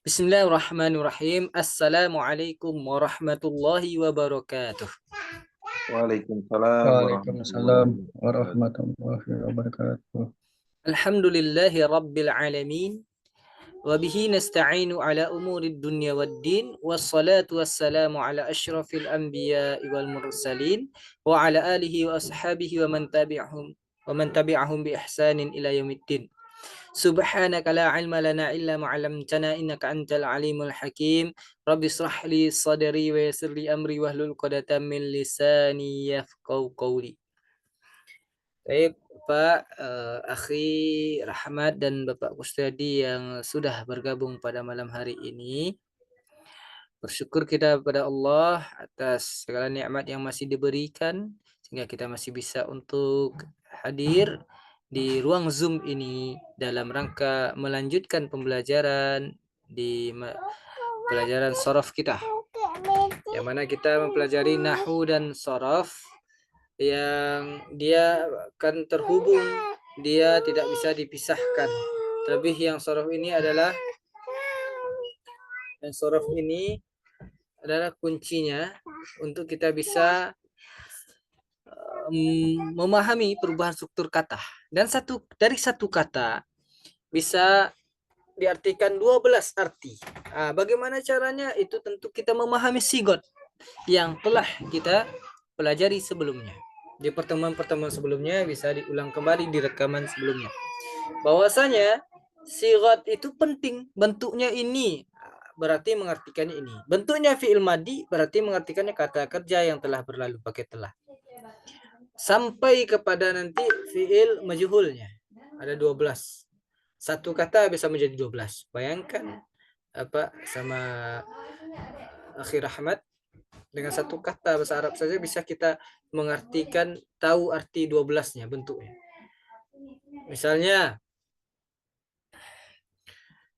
Bismillahirrahmanirrahim. Assalamualaikum warahmatullahi wabarakatuh. Waalaikumsalam Waalaikumsalam warahmatullahi wabarakatuh. warahmatullahi wabarakatuh. Alhamdulillahi rabbil alamin. Wabihi nasta'inu ala umurid dunya waddin. Wassalatu wassalamu ala ashrafil anbiya wal mursalin. Wa ala alihi wa ashabihi wa man tabi'ahum bi ihsanin ila yaumiddin. Subhanaka la ilma lana illa ma 'allamtana innaka antal alimul hakim. Rabbi shrah li sadri wa yassir li amri wahlul 'uqdatam min lisani yafqahu qawli. Baik, Pak Akhi Rahmat dan Bapak Kustadi yang sudah bergabung pada malam hari ini. Bersyukur kita kepada Allah atas segala nikmat yang masih diberikan sehingga kita masih bisa untuk hadir di ruang Zoom ini dalam rangka melanjutkan pembelajaran di pelajaran sorof kita. Yang mana kita mempelajari nahu dan sorof yang dia akan terhubung, dia tidak bisa dipisahkan. Terlebih yang sorof ini adalah kuncinya untuk kita bisa memahami perubahan struktur kata. Dan dari satu kata bisa diartikan 12 arti. Bagaimana caranya? Itu tentu kita memahami sigot yang telah kita pelajari sebelumnya. Di pertemuan-pertemuan sebelumnya bisa diulang kembali di rekaman sebelumnya. Bahwasanya sigot itu penting, bentuknya ini berarti mengartikannya ini. Bentuknya fi'il madi berarti mengartikannya kata kerja yang telah berlalu pakai telah. Sampai kepada nanti fi'il majhulnya. Ada 12. Satu kata bisa menjadi 12. Bayangkan apa sama Akhi Rahmat, dengan satu kata bahasa Arab saja bisa kita mengartikan, tahu arti 12-nya bentuknya. Misalnya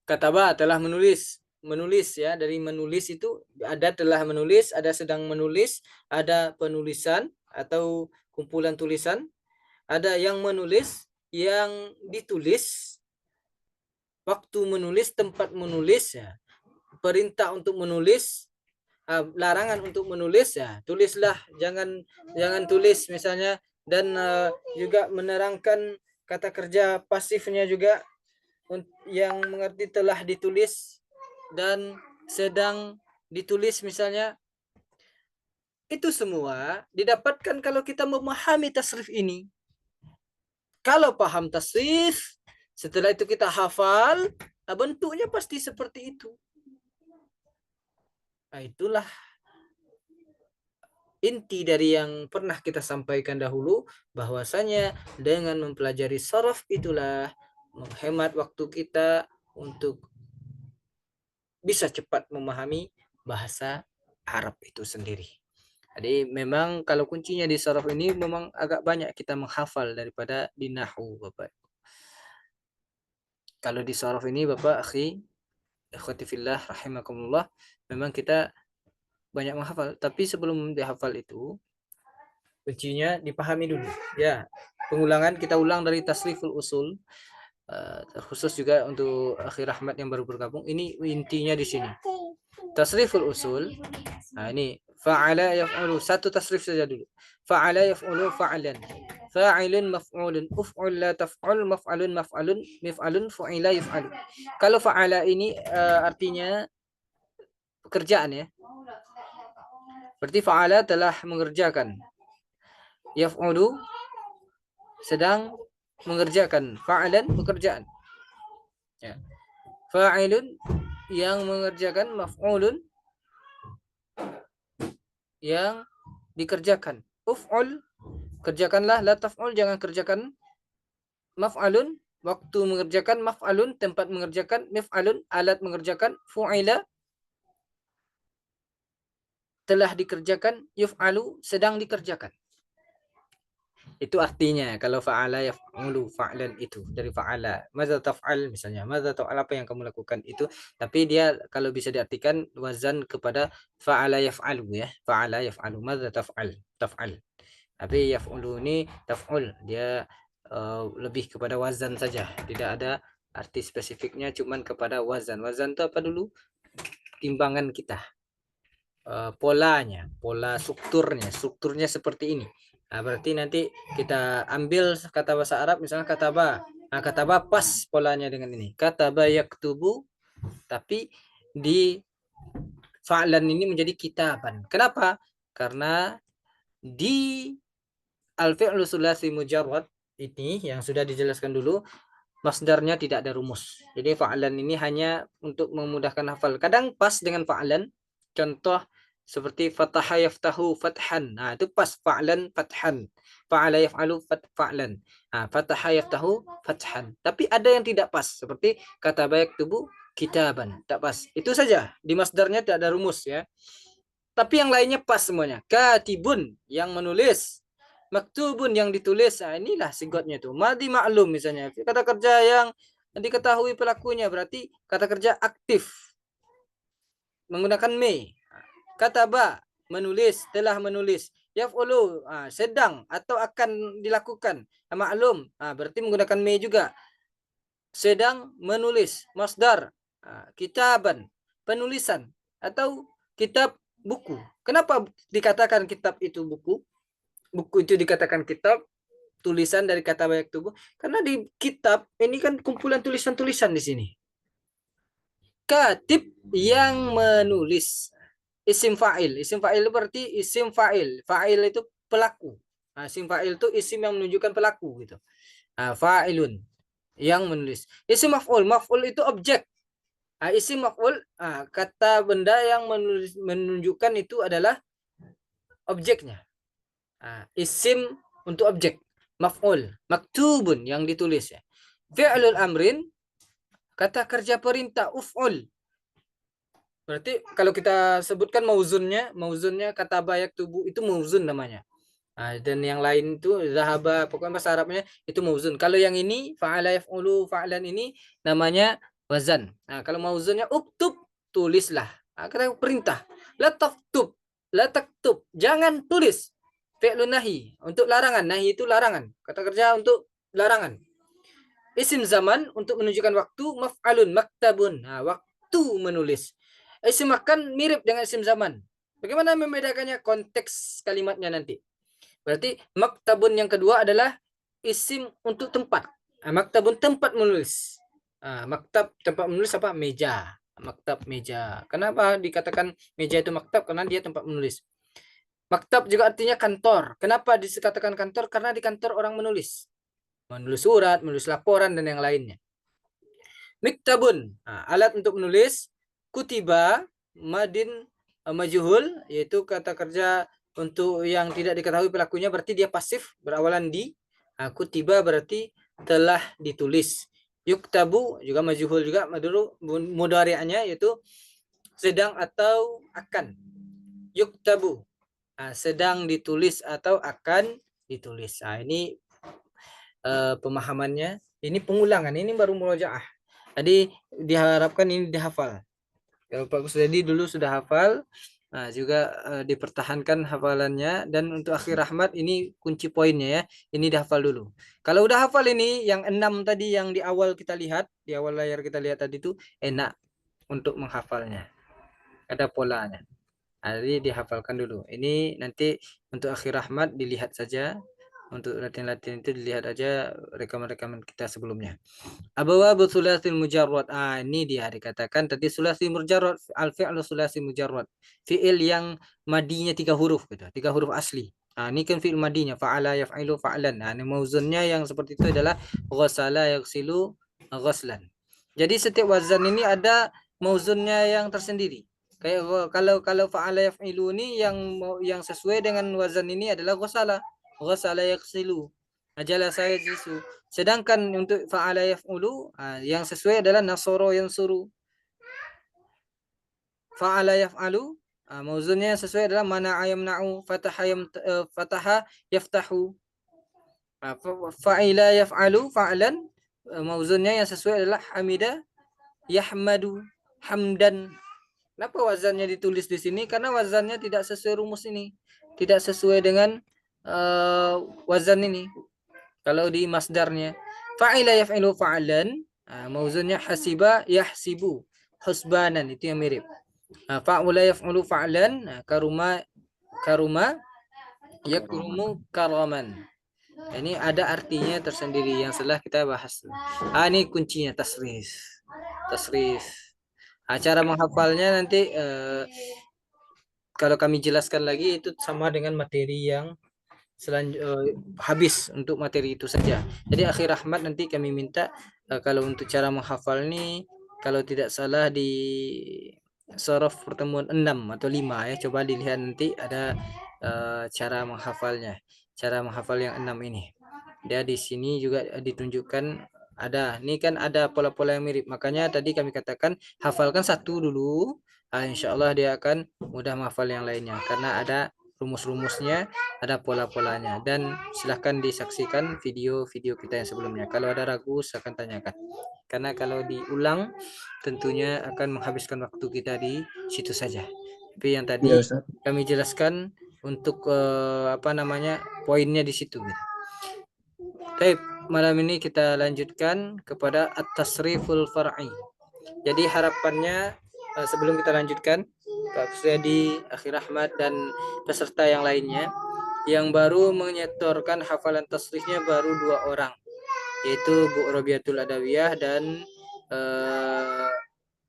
kataba telah menulis ya, dari menulis itu ada telah menulis, ada sedang menulis, ada penulisan atau kumpulan tulisan, ada yang menulis, yang ditulis, waktu menulis, tempat menulis ya, perintah untuk menulis, larangan untuk menulis ya, tulislah, jangan tulis misalnya, dan juga menerangkan kata kerja pasifnya juga yang mengerti telah ditulis dan sedang ditulis misalnya. Itu semua didapatkan kalau kita memahami tasrif ini. Kalau paham tasrif, setelah itu kita hafal, bentuknya pasti seperti itu. Itulah inti dari yang pernah kita sampaikan dahulu, bahwasanya dengan mempelajari sorof itulah menghemat waktu kita untuk bisa cepat memahami bahasa Arab itu sendiri. Jadi memang kalau kuncinya di sorof ini memang agak banyak kita menghafal daripada di nahu, Bapak. Kalau di sorof ini Bapak, akhi, ikhwati fillah rahimakumullah, memang kita banyak menghafal, tapi sebelum dihafal itu kuncinya dipahami dulu. Ya, pengulangan kita ulang dari tasriful usul, khusus juga untuk Akhi Rahmat yang baru bergabung. Ini intinya di sini. Tasriful usul. Nah, ini fa'ala yaf'ulu, satu tasrif saja dulu. Fa'ala yaf'ulu fa'alan. Fa'ilun maf'ulun, uf'ul la taf'ul, maf'alun maf'alun, mif'alun fu'ila yaf'alu. Kalau fa'ala ini artinya pekerjaan ya. Berarti fa'ala telah mengerjakan. Yaf'ulu sedang mengerjakan. Fa'alan pekerjaan. Ya. Fa'ilun yang mengerjakan, maf'ulun yang dikerjakan. Uf'ul kerjakanlah, la taf'ul jangan kerjakan. Maf'alun waktu mengerjakan, maf'alun tempat mengerjakan, mif'alun alat mengerjakan, fu'ila telah dikerjakan, yuf'alu sedang dikerjakan. Itu artinya kalau fa'ala yaf'ulu, fa'lan itu dari fa'ala. Madza taf'al misalnya, madza taf'al, apa yang kamu lakukan itu. Tapi dia kalau bisa diartikan wazan kepada fa'ala yaf'alu ya. Fa'ala yaf'alu, madza taf'al, taf'al. Tapi yaf'ulu ini taf'ul, dia lebih kepada wazan saja, tidak ada Arti spesifiknya cuman kepada wazan. Wazan itu apa dulu? Timbangan kita. Polanya, pola strukturnya seperti ini. Nah, berarti nanti kita ambil kata bahasa Arab, misalnya kata ba. Nah, kata ba pas polanya dengan ini. Kata ba yaktubu, tapi di fa'lan ini menjadi kitaban. Kenapa? Karena di al-fi'lu tsulats mujarrad ini yang sudah dijelaskan dulu, masdarnya tidak ada rumus. Jadi fa'lan ini hanya untuk memudahkan hafal. Kadang pas dengan fa'lan. Contoh seperti fataha yaftahu fathan. Nah, itu pas fa'lan fathan. Fa'ala yaf'alu fa'lan. Nah, fataha yaftahu fathan. Tapi ada yang tidak pas seperti kata baik tubuh kitaban. Tak pas. Itu saja. Di masdarnya tidak ada rumus ya. Tapi yang lainnya pas semuanya. Katibun yang menulis. Maktubun yang ditulis. Nah, inilah sigotnya itu. Madi maklum misalnya. Kata kerja yang diketahui pelakunya berarti kata kerja aktif. Menggunakan me. Kata ba menulis, telah menulis. Yaf'ulu sedang atau akan dilakukan. Maklum berarti menggunakan me juga. Sedang menulis. Masdar kitaban, penulisan atau kitab buku. Kenapa dikatakan kitab itu buku? Buku itu dikatakan kitab, tulisan dari kata banyak tubuh. Karena di kitab ini kan kumpulan tulisan-tulisan di sini. Katib yang menulis. Isim fa'il. Isim fa'il itu berarti isim fa'il. Fa'il itu pelaku. Nah, isim fa'il itu isim yang menunjukkan pelaku gitu. Nah, fa'ilun yang menulis. Isim maf'ul. Maf'ul itu objek. Nah, isim maf'ul kata benda yang menunjukkan itu adalah objeknya. Isim untuk objek. Maf'ul. Maktubun yang ditulis ya. Fi'lul amrin kata kerja perintah uf'ul. Berarti kalau kita sebutkan mauzunnya kata bayak tubuh itu mauzun namanya. Dan yang lain itu zahaba, pokoknya bahasa Arabnya itu mauzun. Kalau yang ini fa'ala yaf'ulu fa'lan ini namanya wazan. Kalau mauzunnya uktub, tulislah. Kata perintah. La taktub, la taktub, jangan tulis. Fi'lun nahi, untuk larangan. Nahi itu larangan. Kata kerja untuk larangan. Isim zaman untuk menunjukkan waktu, maf'alun, maktabun. Waktu menulis. Isim makan mirip dengan isim zaman. Bagaimana membedakannya? Konteks kalimatnya nanti. Berarti maktabun yang kedua adalah isim untuk tempat. Maktabun tempat menulis. Maktab tempat menulis apa? Meja. Maktab meja. Kenapa dikatakan meja itu maktab? Karena dia tempat menulis. Maktab juga artinya kantor. Kenapa dikatakan kantor? Karena di kantor orang menulis. Menulis surat, menulis laporan, dan yang lainnya. Miktabun, alat untuk menulis. Kutiba, madin majhul, yaitu kata kerja untuk yang tidak diketahui pelakunya, berarti dia pasif, berawalan di. Kutiba berarti telah ditulis. Yuktabu juga majhul juga, mudhari'nya yaitu sedang atau akan. Yuktabu, sedang ditulis atau akan ditulis. Ini pemahamannya. Ini pengulangan, ini baru murojaah. Jadi diharapkan ini dihafal. Kalau Pak Kusdadi dulu sudah hafal, juga dipertahankan hafalannya. Dan untuk akhir rahmat ini kunci poinnya ya. Ini dihafal dulu. Kalau udah hafal ini, yang 6 tadi yang di awal kita lihat, di awal layar kita lihat tadi itu enak untuk menghafalnya. Ada polanya. Jadi dihafalkan dulu. Ini nanti untuk akhir rahmat dilihat saja. Untuk latihan-latihan itu dilihat aja rekaman-rekaman kita sebelumnya. Abwabu tsulasil mujarrad. Ini dia dikatakan tadi sulasi mujarrad, al-fi'lu sulasi mujarrad. Fi'il yang madinya 3 huruf gitu, 3 huruf asli. Ini kan fi'il madinya fa'ala yaf'ilu fa'lan. Ini mauzunnya yang seperti itu adalah ghasala yaghsilu ghaslan. Jadi setiap wazan ini ada mauzunnya yang tersendiri. Kayak kalau fa'ala yaf'ilu ini yang sesuai dengan wazan ini adalah ghasala yaghsilu. Jalasa yajlisu. Sedangkan untuk fa'ala yaf'ulu yang sesuai adalah nasara yansuru. Fa'ala yaf'alu mauzunnya yang sesuai adalah mana'a yamna'u, fataha yaftahu. Fa'ila yaf'alu fa'lan mauzunnya yang sesuai adalah hamida yahmadu, hamdan. Kenapa wazannya ditulis di sini? Karena wazannya tidak sesuai rumus ini. Tidak sesuai dengan wazan ini. Kalau di masdarnya fa'ila yaf'ilu fa'lan, Mauzunnya hasiba yahsibu, husbanan, itu yang mirip. Fa'ula yaf'ulu fa'lan, karuma yakrumu karaman. Ini ada artinya tersendiri yang setelah kita bahas. Ini kuncinya tasrif. Tasrif. Cara menghafalnya nanti kalau kami jelaskan lagi itu sama dengan materi yang habis untuk materi itu saja. Jadi akhir Rahmat nanti kami minta kalau untuk cara menghafal ini kalau tidak salah di sorof pertemuan 6 atau 5 ya. Coba dilihat nanti ada cara menghafalnya. Cara menghafal yang 6 ini. Dia di sini juga ditunjukkan ada. Ini kan ada pola-pola yang mirip. Makanya tadi kami katakan hafalkan satu dulu. Insya Allah dia akan mudah menghafal yang lainnya karena ada rumus-rumusnya, ada pola-polanya, dan silahkan disaksikan video-video kita yang sebelumnya. Kalau ada ragu silahkan tanyakan, karena kalau diulang tentunya akan menghabiskan waktu kita di situ saja. Tapi yang tadi Ya, Ustaz. kami jelaskan untuk poinnya di situ. Baik, malam ini kita lanjutkan kepada at-tasriful far'i. Jadi harapannya sebelum kita lanjutkan, Kak Freddy, Akhir Ahmad, dan peserta yang lainnya yang baru menyetorkan hafalan tasrifnya baru 2 orang, yaitu Bu Robiatul Adawiyah dan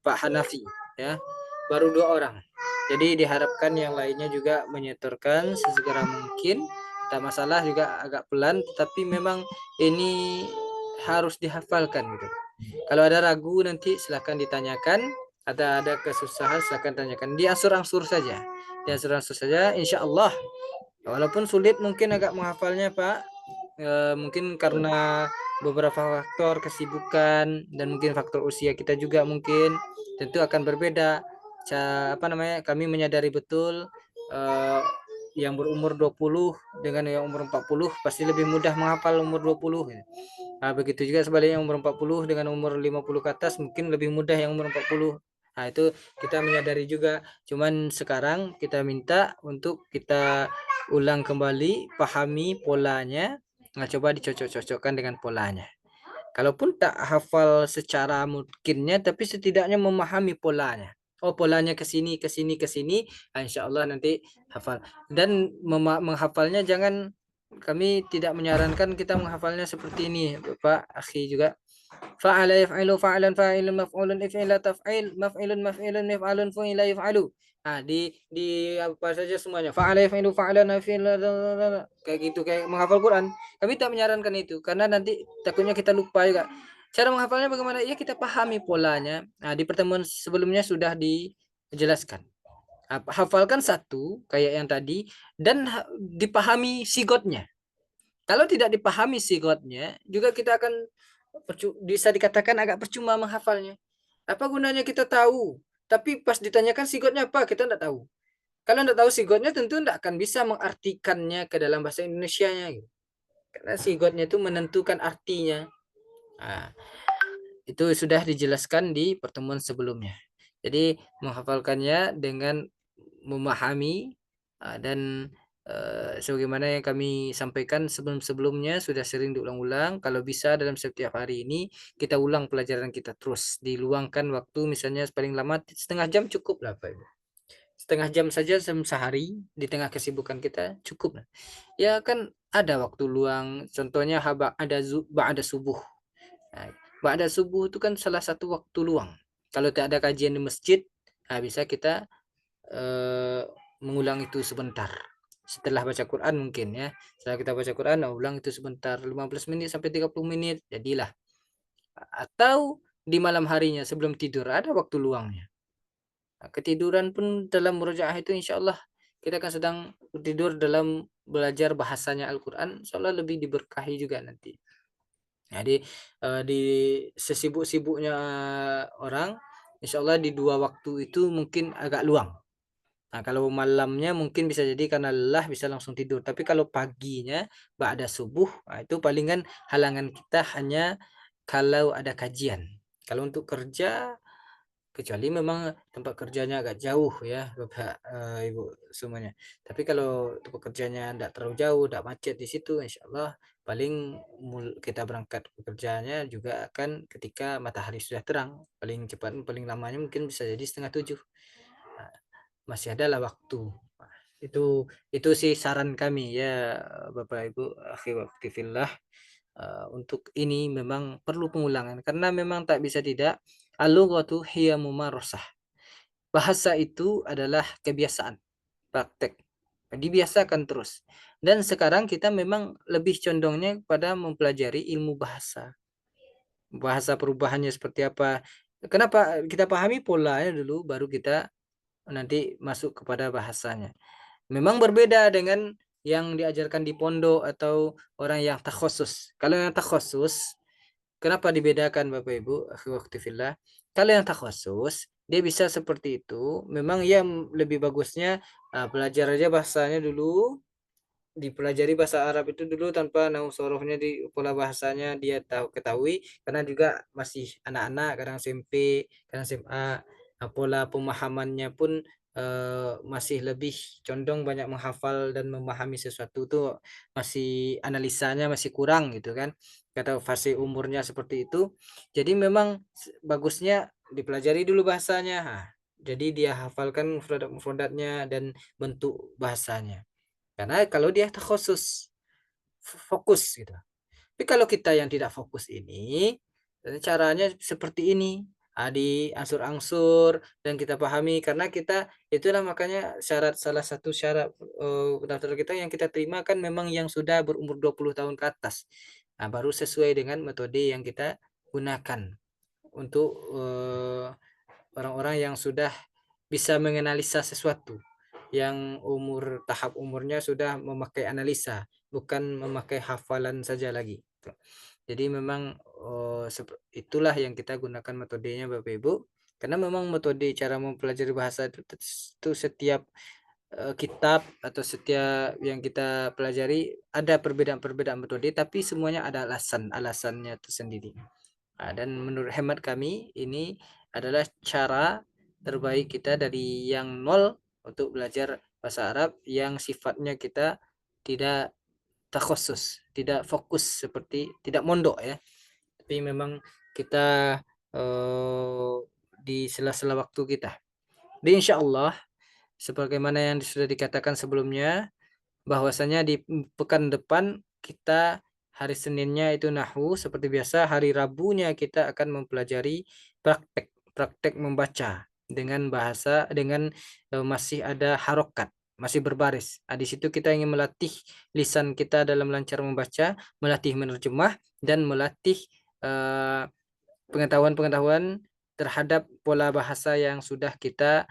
Pak Hanafi, ya, baru 2 orang. Jadi diharapkan yang lainnya juga menyetorkan sesegera mungkin. Tak masalah juga agak pelan, tapi memang ini harus dihafalkan gitu. Kalau ada ragu nanti silahkan ditanyakan. Ada kesusahan silahkan tanyakan. Diangsur-angsur saja. Diangsur-angsur saja. Insya Allah. Walaupun sulit mungkin agak menghafalnya Pak. Mungkin karena beberapa faktor kesibukan dan mungkin faktor usia kita juga mungkin tentu akan berbeda. Kami menyadari betul yang berumur 20 dengan yang umur 40 pasti lebih mudah menghafal umur 20. Begitu juga sebaliknya umur 40 dengan umur 50 ke atas mungkin lebih mudah yang umur 40. Itu kita menyadari juga. Cuman sekarang kita minta untuk kita ulang kembali, pahami polanya. Coba dicocok-cocokkan dengan polanya. Kalaupun tak hafal secara mungkinnya, tapi setidaknya memahami polanya. Oh, polanya ke sini, ke sini, ke sini. Insya Allah nanti hafal. Dan menghafalnya jangan, kami tidak menyarankan kita menghafalnya seperti ini, Bapak, akhi juga. Fa'ala yaf'ilu fa'lan fa'ilun maf'ulun if'ila taf'il maf'ilun maf'ilun yaf'alun fu'ila yaf'alu. Di apa saja semuanya. Fa'ala yaf'ilu fa'lan kayak gitu, kayak menghafal Quran. Kami tak menyarankan itu karena nanti takutnya kita lupa juga. Cara menghafalnya bagaimana? Ya kita pahami polanya. Di pertemuan sebelumnya sudah dijelaskan. Hafalkan satu kayak yang tadi dan dipahami sigotnya. Kalau tidak dipahami sigotnya, juga kita akan bisa dikatakan agak percuma menghafalnya. Apa gunanya kita tahu, tapi pas ditanyakan sigotnya apa, kita tidak tahu. Kalau tidak tahu sigotnya, tentu tidak akan bisa mengartikannya ke dalam bahasa Indonesianya. Gitu. Karena sigotnya itu menentukan artinya. Itu sudah dijelaskan di pertemuan sebelumnya. Jadi menghafalkannya dengan memahami dan sebagaimana yang kami sampaikan sebelum-sebelumnya sudah sering diulang-ulang. Kalau bisa dalam setiap hari ini kita ulang pelajaran kita terus. Diluangkan waktu misalnya paling lama setengah jam cukup lah Pak Ibu. Setengah jam saja sehari di tengah kesibukan kita cukup. Ya kan ada waktu luang. Contohnya ba'da subuh. Ba'da subuh itu kan salah satu waktu luang. Kalau tidak ada kajian di masjid, bisa kita mengulang itu sebentar. Setelah baca Quran mungkin ya. Setelah kita baca Quran, ulang itu sebentar, 15 menit sampai 30 menit, jadilah. Atau di malam harinya sebelum tidur, ada waktu luangnya. Ketiduran pun dalam murojaah itu insya Allah kita akan sedang tidur dalam belajar bahasanya Al-Quran, insya Allah lebih diberkahi juga nanti. Jadi di sesibuk-sibuknya orang, insya Allah di 2 waktu itu mungkin agak luang. Kalau malamnya mungkin bisa jadi karena lelah bisa langsung tidur. Tapi kalau paginya ba'da subuh, itu palingan halangan kita hanya kalau ada kajian. Kalau untuk kerja kecuali memang tempat kerjanya agak jauh ya Bapak Ibu semuanya. Tapi kalau tempat kerjanya tidak terlalu jauh, tidak macet di situ, insya Allah paling kita berangkat pekerjaannya juga akan ketika matahari sudah terang. Paling cepat, paling lamanya mungkin bisa jadi 6:30. Nah, masih ada lah waktu. Nah, itu sih saran kami ya Bapak Ibu akhi wakti fillah. Untuk ini memang perlu pengulangan karena memang tak bisa tidak, al-lughatu hiya mumarasah. Bahasa itu adalah kebiasaan, praktek. Dibiasakan terus. Dan sekarang kita memang lebih condongnya pada mempelajari ilmu bahasa. Bahasa perubahannya seperti apa. Kenapa kita pahami polanya dulu baru kita nanti masuk kepada bahasanya. Memang berbeda dengan yang diajarkan di pondok atau orang yang takhusus. Kalau yang takhusus, kenapa dibedakan Bapak Ibu? Waktu fillah. Kalau yang takhusus, dia bisa seperti itu. Memang yang lebih bagusnya belajar aja bahasanya dulu, dipelajari bahasa Arab itu dulu tanpa nahu sorohnya di pola bahasanya dia ketahui karena juga masih anak-anak kadang SMP kadang SMA. Pola pemahamannya pun masih lebih condong banyak menghafal dan memahami sesuatu tuh masih analisanya masih kurang gitu kan kata fase umurnya seperti itu. Jadi memang bagusnya dipelajari dulu bahasanya. Jadi dia hafalkan mufradat-mufradatnya dan bentuk bahasanya. Karena kalau dia khusus fokus gitu. Tapi kalau kita yang tidak fokus ini, caranya seperti ini. Diangsur-angsur dan kita pahami karena kita itulah makanya salah satu syarat pendaftar kita yang kita terima kan memang yang sudah berumur 20 tahun ke atas. Nah, baru sesuai dengan metode yang kita gunakan untuk orang-orang yang sudah bisa menganalisa sesuatu yang tahap umurnya sudah memakai analisa, bukan memakai hafalan saja lagi. Jadi memang itulah yang kita gunakan metodenya Bapak Ibu. Karena memang metode cara mempelajari bahasa itu setiap kitab atau setiap yang kita pelajari ada perbedaan-perbedaan metode, tapi semuanya ada alasannya tersendiri. Dan menurut hemat kami ini adalah cara terbaik kita dari yang nol untuk belajar bahasa Arab yang sifatnya kita tidak takhusus, tidak fokus seperti tidak mondok ya. Tapi memang kita di sela-sela waktu kita. Jadi insya Allah sebagaimana yang sudah dikatakan sebelumnya bahwasanya di pekan depan kita hari Seninnya itu nahwu seperti biasa, hari Rabunya kita akan mempelajari praktek membaca dengan bahasa dengan masih ada harokat, masih berbaris. Di situ kita ingin melatih lisan kita dalam lancar membaca, melatih menerjemah dan melatih pengetahuan-pengetahuan terhadap pola bahasa yang sudah kita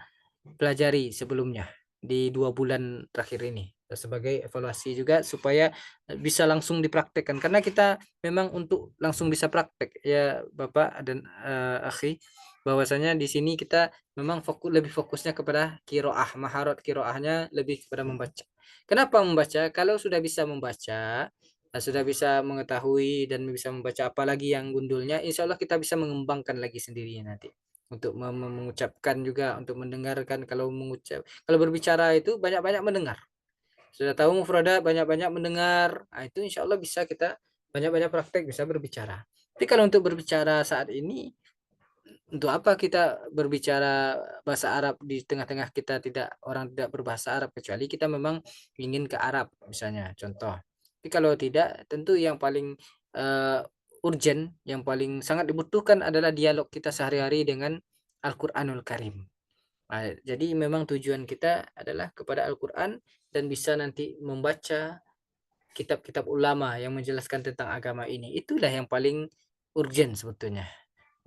pelajari sebelumnya di 2 bulan terakhir ini sebagai evaluasi juga supaya bisa langsung dipraktekkan karena kita memang untuk langsung bisa praktek ya Bapak dan akhi bahwasanya di sini kita memang lebih fokusnya kepada kiroah maharat kiroahnya lebih kepada membaca. Kenapa membaca? Kalau sudah bisa membaca sudah bisa mengetahui dan bisa membaca apalagi yang gundulnya, insya Allah kita bisa mengembangkan lagi sendirinya nanti untuk mengucapkan juga untuk mendengarkan kalau berbicara itu banyak-banyak mendengar sudah tahu mufradat banyak-banyak mendengar itu insya Allah bisa kita banyak-banyak praktek bisa berbicara. Tapi kalau untuk berbicara saat ini untuk apa kita berbicara bahasa Arab di tengah-tengah kita orang tidak berbahasa Arab kecuali kita memang ingin ke Arab misalnya contoh. Tapi kalau tidak tentu yang paling urgent yang paling sangat dibutuhkan adalah dialog kita sehari-hari dengan Al-Qur'anul Karim. Nah, jadi memang tujuan kita adalah kepada Al-Qur'an dan bisa nanti membaca kitab-kitab ulama yang menjelaskan tentang agama ini. Itulah yang paling urgent sebetulnya.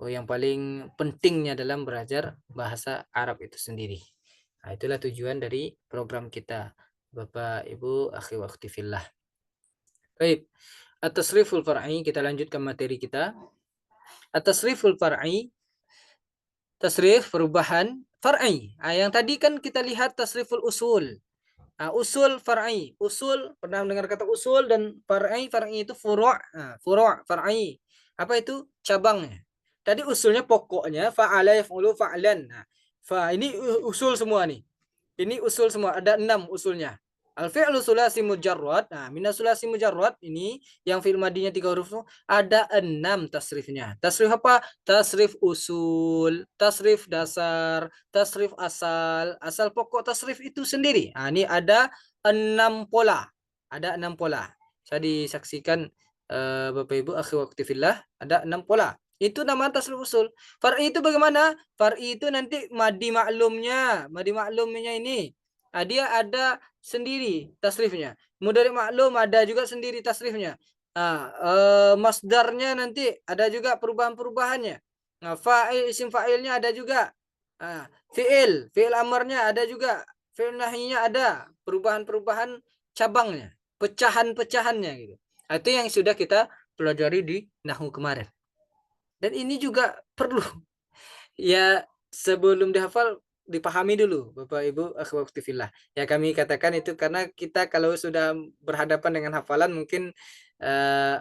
Yang paling pentingnya dalam belajar bahasa Arab itu sendiri. Nah, itulah tujuan dari program kita, Bapak, Ibu, akhi wa akhti fillah. Baik, at-tasriful far'i, kita lanjutkan materi kita. At-tasriful far'i, tasrif perubahan far'i. Yang tadi kan kita lihat tasriful usul. Usul far'i, usul pernah mendengar kata usul dan far'i itu furu'. Furu' far'i. Apa itu? Cabangnya. Tadi usulnya pokoknya fa'ala yaf'ulu fa'lan. Nah, ini usul semua nih. Ini usul semua, ada 6 usulnya. Al-fi'lu sulasi mujarrad. Nah, minas sulasi mujarrad ini yang fi'il madinya 3 huruf itu ada 6 tasrifnya. Tasrif apa? Tasrif usul, tasrif dasar, tasrif asal, asal pokok tasrif itu sendiri. Nah, ini ada 6 pola. Ada 6 pola. Saya disaksikan Bapak Ibu akhi waqti fillah, ada 6 pola. Itu nama tasrif usul. Far'i itu bagaimana? Far'i itu nanti madi maklumnya ini. Nah, dia ada sendiri tasrifnya. Mudhari maklum ada juga sendiri tasrifnya. Nah, masdarnya nanti ada juga perubahan-perubahannya. Nah, fa'il isim fa'ilnya ada juga. Nah, fi'il amarnya ada juga. Fi'il nahinya ada. Perubahan-perubahan cabangnya, pecahan-pecahannya gitu. Nah, itu yang sudah kita pelajari di nahwu kemarin. Dan ini juga perlu ya sebelum dihafal dipahami dulu Bapak Ibu akhwati fillah. Ya kami katakan itu karena kita kalau sudah berhadapan dengan hafalan mungkin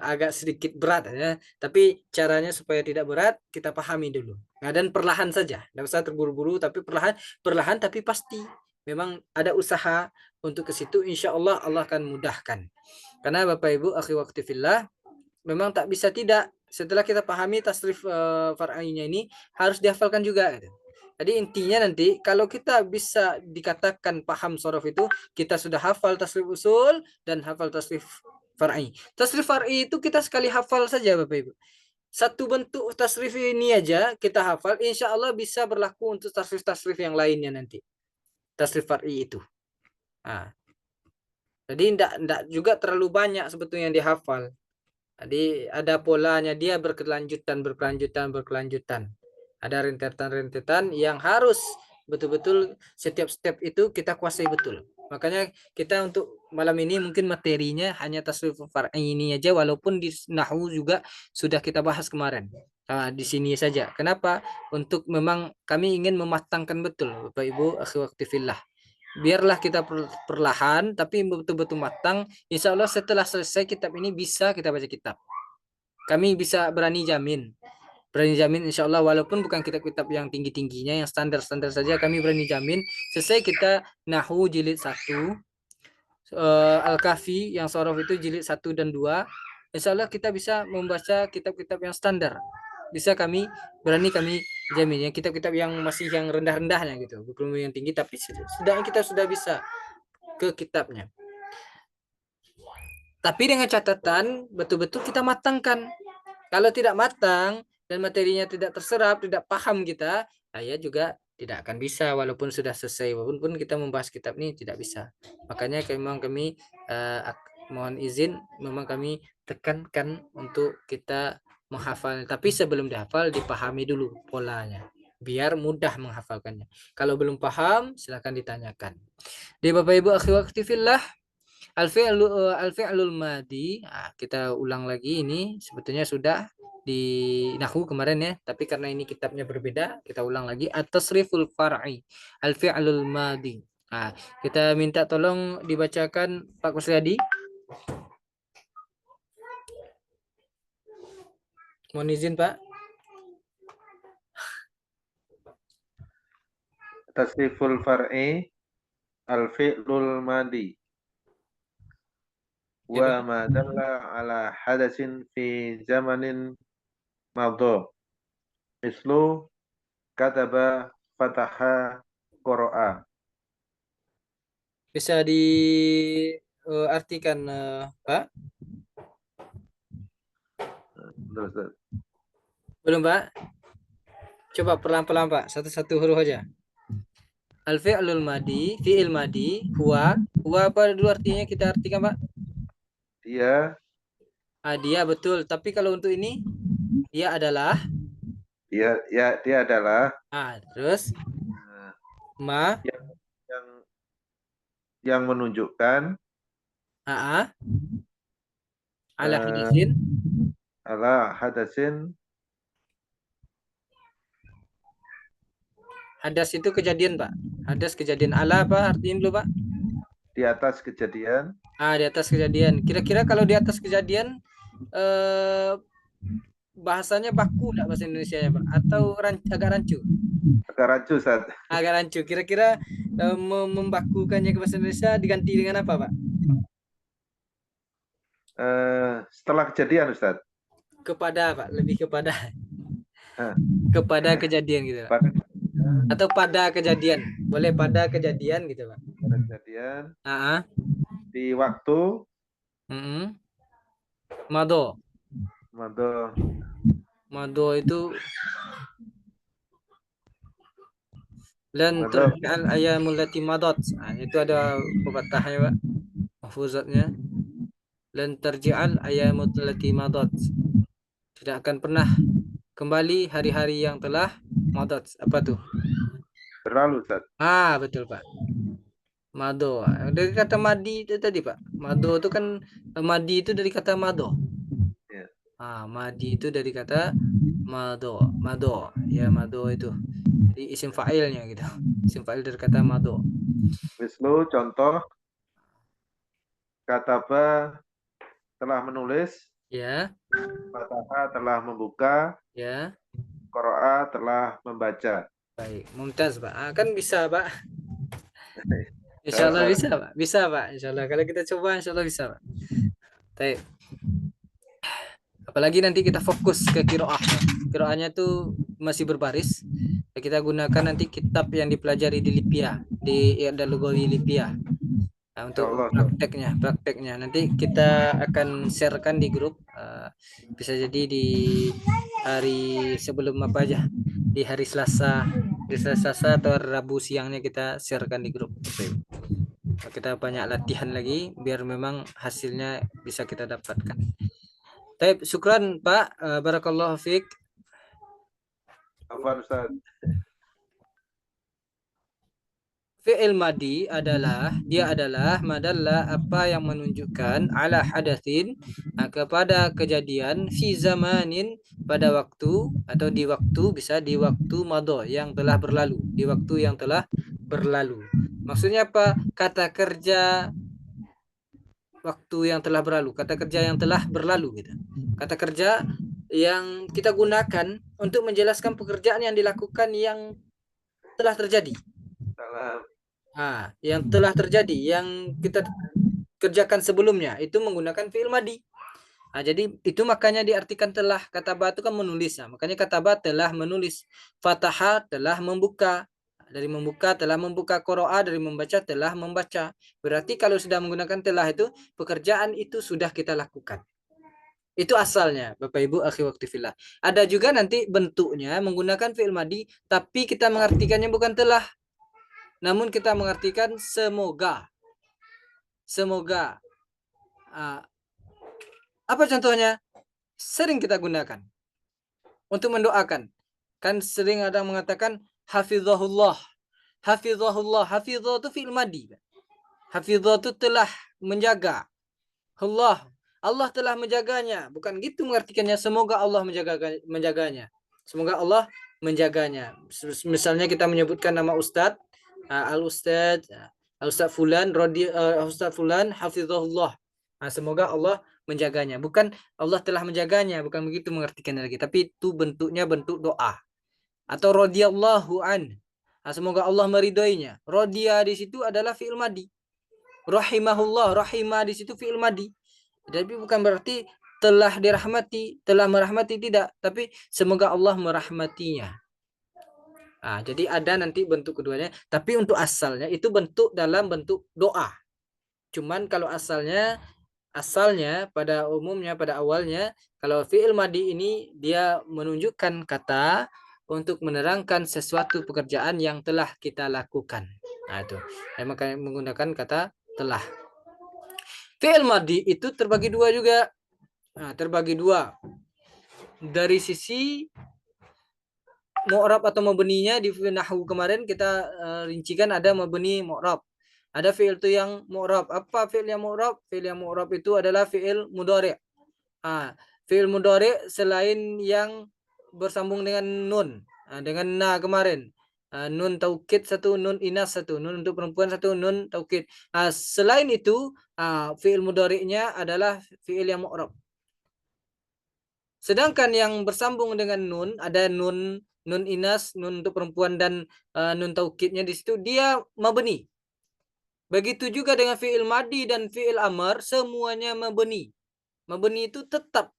agak sedikit berat ya. Tapi caranya supaya tidak berat kita pahami dulu. Nah, dan perlahan saja. Tidak usah terburu-buru tapi perlahan tapi pasti. Memang ada usaha untuk ke situ, insya Allah Allah akan mudahkan. Karena Bapak Ibu akhwati fillah memang tak bisa tidak. Setelah kita pahami tasrif far'ainya ini harus dihafalkan juga gitu. Jadi intinya nanti kalau kita bisa dikatakan paham sorof itu kita sudah hafal tasrif usul dan hafal tasrif far'i. Tasrif far'i itu kita sekali hafal saja Bapak Ibu. Satu bentuk tasrif ini aja kita hafal, insya Allah bisa berlaku untuk tasrif-tasrif yang lainnya nanti. Tasrif far'i itu. Nah, jadi tidak juga terlalu banyak sebetulnya yang dihafal. Jadi ada polanya, dia berkelanjutan. Ada rentetan-rentetan yang harus betul-betul setiap step itu kita kuasai betul. Makanya kita untuk malam ini mungkin materinya hanya tasrif far'i ini aja, walaupun di nahwu juga sudah kita bahas kemarin. Nah, di sini saja. Kenapa? Untuk memang kami ingin mematangkan betul Bapak Ibu akhwati fillah. Biarlah kita perlahan tapi betul-betul matang. Insya Allah setelah selesai kitab ini bisa kita baca kitab. Kami bisa berani jamin insya Allah, walaupun bukan kitab-kitab yang tinggi-tingginya, yang standar-standar saja, kami berani jamin selesai kita Nahwu jilid 1, Al-Kahfi yang sorof itu jilid 1 dan 2, insya Allah kita bisa membaca kitab-kitab yang standar. Bisa kami jamin ya, kitab-kitab yang masih yang rendah-rendahnya gitu, bukan yang tinggi, tapi sedang kita sudah bisa ke kitabnya. Tapi dengan catatan betul-betul kita matangkan. Kalau tidak matang dan materinya tidak terserap, tidak paham kita, saya juga tidak akan bisa walaupun sudah selesai, walaupun kita membahas kitab ini tidak bisa. Makanya memang kami mohon izin, memang kami tekankan untuk kita menghafal. Tapi sebelum dihafal dipahami dulu polanya, biar mudah menghafalkannya. Kalau belum paham silakan ditanyakan. Di Bapak Ibu akhwati fillah, al-fi'lul madi, nah, kita ulang lagi, ini sebetulnya sudah di nahwu kemarin ya, tapi karena ini kitabnya berbeda kita ulang lagi. At-tasriful far'i, al-fi'lul madi. Nah, kita minta tolong dibacakan Pak Kusriadi. Mohon izin Pak. Tasriful far'i al-fi'lul madi wa ma dalla ala hadasin fi zamanin madha. Mislu kataba, fataha, qara'a. Bisa diartikan Pak? Belum Pak? Coba pelan-pelan Pak, satu-satu huruf aja. Al-fi'lul madi, fi'il madi, huwa apa dulu artinya kita artikan Pak? Dia. Dia betul, tapi kalau untuk ini dia adalah. Dia adalah. Terus yang menunjukkan ala hadasin. Ala hadasin. Hadas itu kejadian Pak. Hadas kejadian. Ala apa artinya dulu Pak? Di atas kejadian. Di atas kejadian. Kira-kira kalau di atas kejadian bahasanya baku enggak bahasa Indonesianya, Pak? Atau agak rancu? Agak rancu, Ustaz. Agak rancu. Kira-kira membakukannya ke bahasa Indonesia diganti dengan apa, Pak? Setelah kejadian, Ustaz. Kepada, Pak, lebih kepada Hah. kepada kejadian gitu, Pak. Atau pada kejadian. Boleh pada kejadian gitu, Pak. Pada kejadian Ah, di waktu Mado. Mado itu lan terjal ayamul lati madot. Nah, itu ada pepatahnya, Pak. Mahfuzatnya. Lan terjal ayamul lati madot. Tidak akan pernah kembali hari-hari yang telah madot. Apa tuh? berlalu, Ustaz. Betul, Pak. Mado. Dari kata madi itu tadi, Pak. Mado itu kan madi itu dari kata mado. Ya. Madi itu dari kata mado. Mado. Ya, mado itu. Jadi isim fa'ilnya gitu. Isim fa'il dari kata mado. Mislu contoh kataba telah menulis, Ya. fataha telah membuka, Ya. qara'a telah membaca. Baik, mumtaz, Pak. Kan bisa, Pak. Insya Allah bisa, Pak. Bisa, Pak. Insya Allah. Kalau kita coba, insya Allah bisa, Pak. Baik. Apalagi nanti kita fokus ke kiroah. Kiroahnya tuh masih berbaris. Kita gunakan nanti kitab yang dipelajari di Lipia, di I'dad Lughawi Lipia. Nah, untuk prakteknya nanti kita akan sharekan di grup. Bisa jadi di hari sebelum apa aja, di hari Selasa atau Rabu siangnya kita sharekan di grup. Kita banyak latihan lagi biar memang hasilnya bisa kita dapatkan. Baik, syukran Pak. Barakallahu fiik. Apa, Ustaz? Fi'il madi adalah madalla apa yang menunjukkan ala hadatsin, kepada kejadian, fi zamanin pada waktu, atau di waktu, bisa di waktu mado yang telah berlalu, di waktu yang telah berlalu. Maksudnya apa? Kata kerja waktu yang telah berlalu, kata kerja yang telah berlalu gitu. Kata kerja yang kita gunakan untuk menjelaskan pekerjaan yang dilakukan yang telah terjadi. Yang telah terjadi, yang kita kerjakan sebelumnya itu menggunakan fi'il madi. Jadi itu makanya diartikan telah. Kataba itu kan menulis. Makanya kataba telah menulis. Fataha telah membuka. Dari membuka telah membuka. Qara'a dari membaca telah membaca. Berarti kalau sudah menggunakan telah itu, pekerjaan itu sudah kita lakukan. Itu asalnya, Bapak Ibu akhi waqti fillah. Ada juga nanti bentuknya menggunakan fi'il madi, tapi kita mengartikannya bukan telah, namun kita mengartikan semoga. Semoga. Apa contohnya? Sering kita gunakan untuk mendoakan. Kan sering ada mengatakan hafizahullah. Hafizahullah. Hafizah itu fi'il madi. Hafizah itu telah menjaga. Allah telah menjaganya. Bukan gitu mengartikannya. Semoga Allah menjaganya. Semoga Allah menjaganya. Misalnya kita menyebutkan nama Ustadz. Al-Ustadz Fulan, Ustadz Fulan, hafizahullah. Semoga Allah menjaganya. Bukan Allah telah menjaganya. Bukan begitu mengartikannya lagi. Tapi itu bentuknya bentuk doa. Atau radhiyallahu an. Semoga Allah meridhoinya. Radhiya di situ adalah fi'il madi. Rahimahullah. Rahimah di situ fi'il madi. Tapi bukan berarti telah dirahmati, telah merahmati, tidak. Tapi semoga Allah merahmatinya. Jadi ada nanti bentuk keduanya. Tapi untuk asalnya itu bentuk dalam bentuk doa. Cuman kalau asalnya pada umumnya, pada awalnya, kalau fi'il madi ini dia menunjukkan kata untuk menerangkan sesuatu pekerjaan yang telah kita lakukan. Itu. Maka menggunakan kata telah. Fi'il madi itu terbagi dua juga. Terbagi dua. Dari sisi mu'rab atau mabninya di nahwu kemarin kita rincikan ada mabni, mu'rab. Ada fi'il itu yang mu'rab. Apa fi'il yang mu'rab? Fi'il yang mu'rab itu adalah fi'il mudhari'. Fi'il mudhari' selain yang bersambung dengan nun, dengan na kemarin. Nun taukid satu, nun inas satu, nun untuk perempuan satu, nun taukid. Selain itu, fi'il mudhari'nya adalah fi'il yang mu'rab. Sedangkan yang bersambung dengan nun, ada nun inas, nun untuk perempuan dan nun taukidnya di situ, dia mabni. Begitu juga dengan fi'il madi dan fi'il amr, semuanya mabni. Mabni itu tetap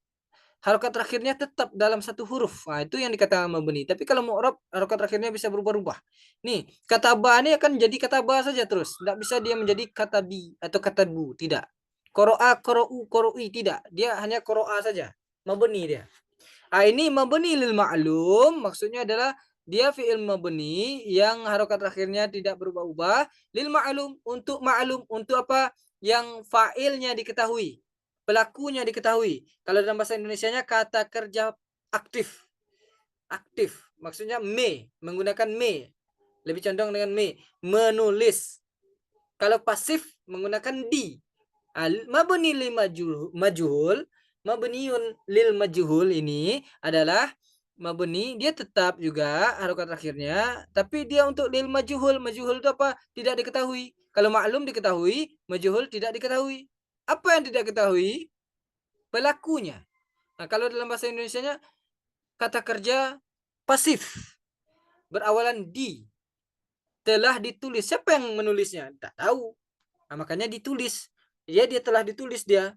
harokat terakhirnya tetap dalam satu huruf. Nah, itu yang dikatakan mabni. Tapi kalau mu'rab, harokat terakhirnya bisa berubah-ubah. Nih, kata ba ini akan jadi kata ba saja terus. Tidak bisa dia menjadi kata bi atau kata bu. Tidak. Qoro'a, qoro'u, qoro'i. Tidak. Dia hanya qoro'a saja. Mabni dia. Ini mabni lil ma'lum. Maksudnya adalah dia fi'il mabni yang harokat terakhirnya tidak berubah-ubah. Lil ma'lum. Untuk ma'lum. Untuk apa? Yang fa'ilnya diketahui. Pelakunya diketahui. Kalau dalam bahasa Indonesianya kata kerja aktif. Aktif. Maksudnya me. Menggunakan me. Lebih condong dengan me. Menulis. Kalau pasif menggunakan di. Mabni lil majhul. Mabniun lil majhul ini adalah mabni, dia tetap juga harokat akhirnya, tapi dia untuk lil majhul. Majhul itu apa? Tidak diketahui. Kalau maklum diketahui, majhul tidak diketahui. Apa yang tidak diketahui? Pelakunya. Nah, kalau dalam bahasa Indonesianya kata kerja pasif berawalan di, telah ditulis. Siapa yang menulisnya? Tak tahu. Nah, makanya ditulis. Dia telah ditulis dia.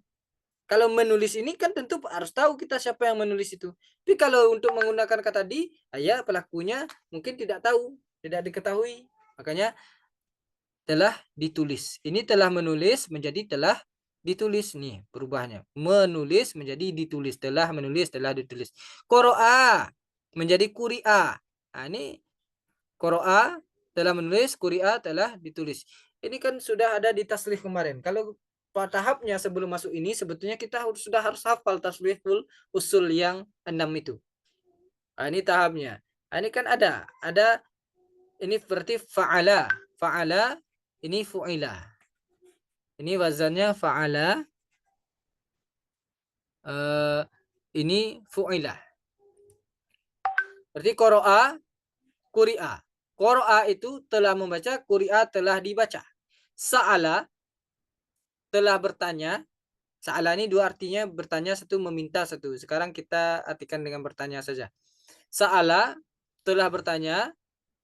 Kalau menulis ini kan tentu harus tahu kita siapa yang menulis itu. Tapi kalau untuk menggunakan kata di, ya pelakunya mungkin tidak tahu, tidak diketahui. Makanya telah ditulis. Ini telah menulis menjadi telah ditulis nih perubahannya. Menulis menjadi ditulis, telah menulis, telah ditulis. Qoro'a menjadi kuri'a. Nah, ini qoro'a telah menulis, kuri'a telah ditulis. Ini kan sudah ada di tasrif kemarin. Kalau tahapnya sebelum masuk ini sebetulnya kita sudah harus hafal tasriful usul yang 6 itu. Nah, ini tahapnya. Nah, ini kan ada ini berarti fa'ala. Fa'ala ini fu'ila. Ini wazannya fa'ala. Ini fu'ila. Berarti qoro'a, kuri'a. Qoro'a itu telah membaca, kuri'a telah dibaca. Sa'ala telah bertanya. Sa'ala ini dua artinya, bertanya satu, meminta satu. Sekarang kita artikan dengan bertanya saja. Sa'ala telah bertanya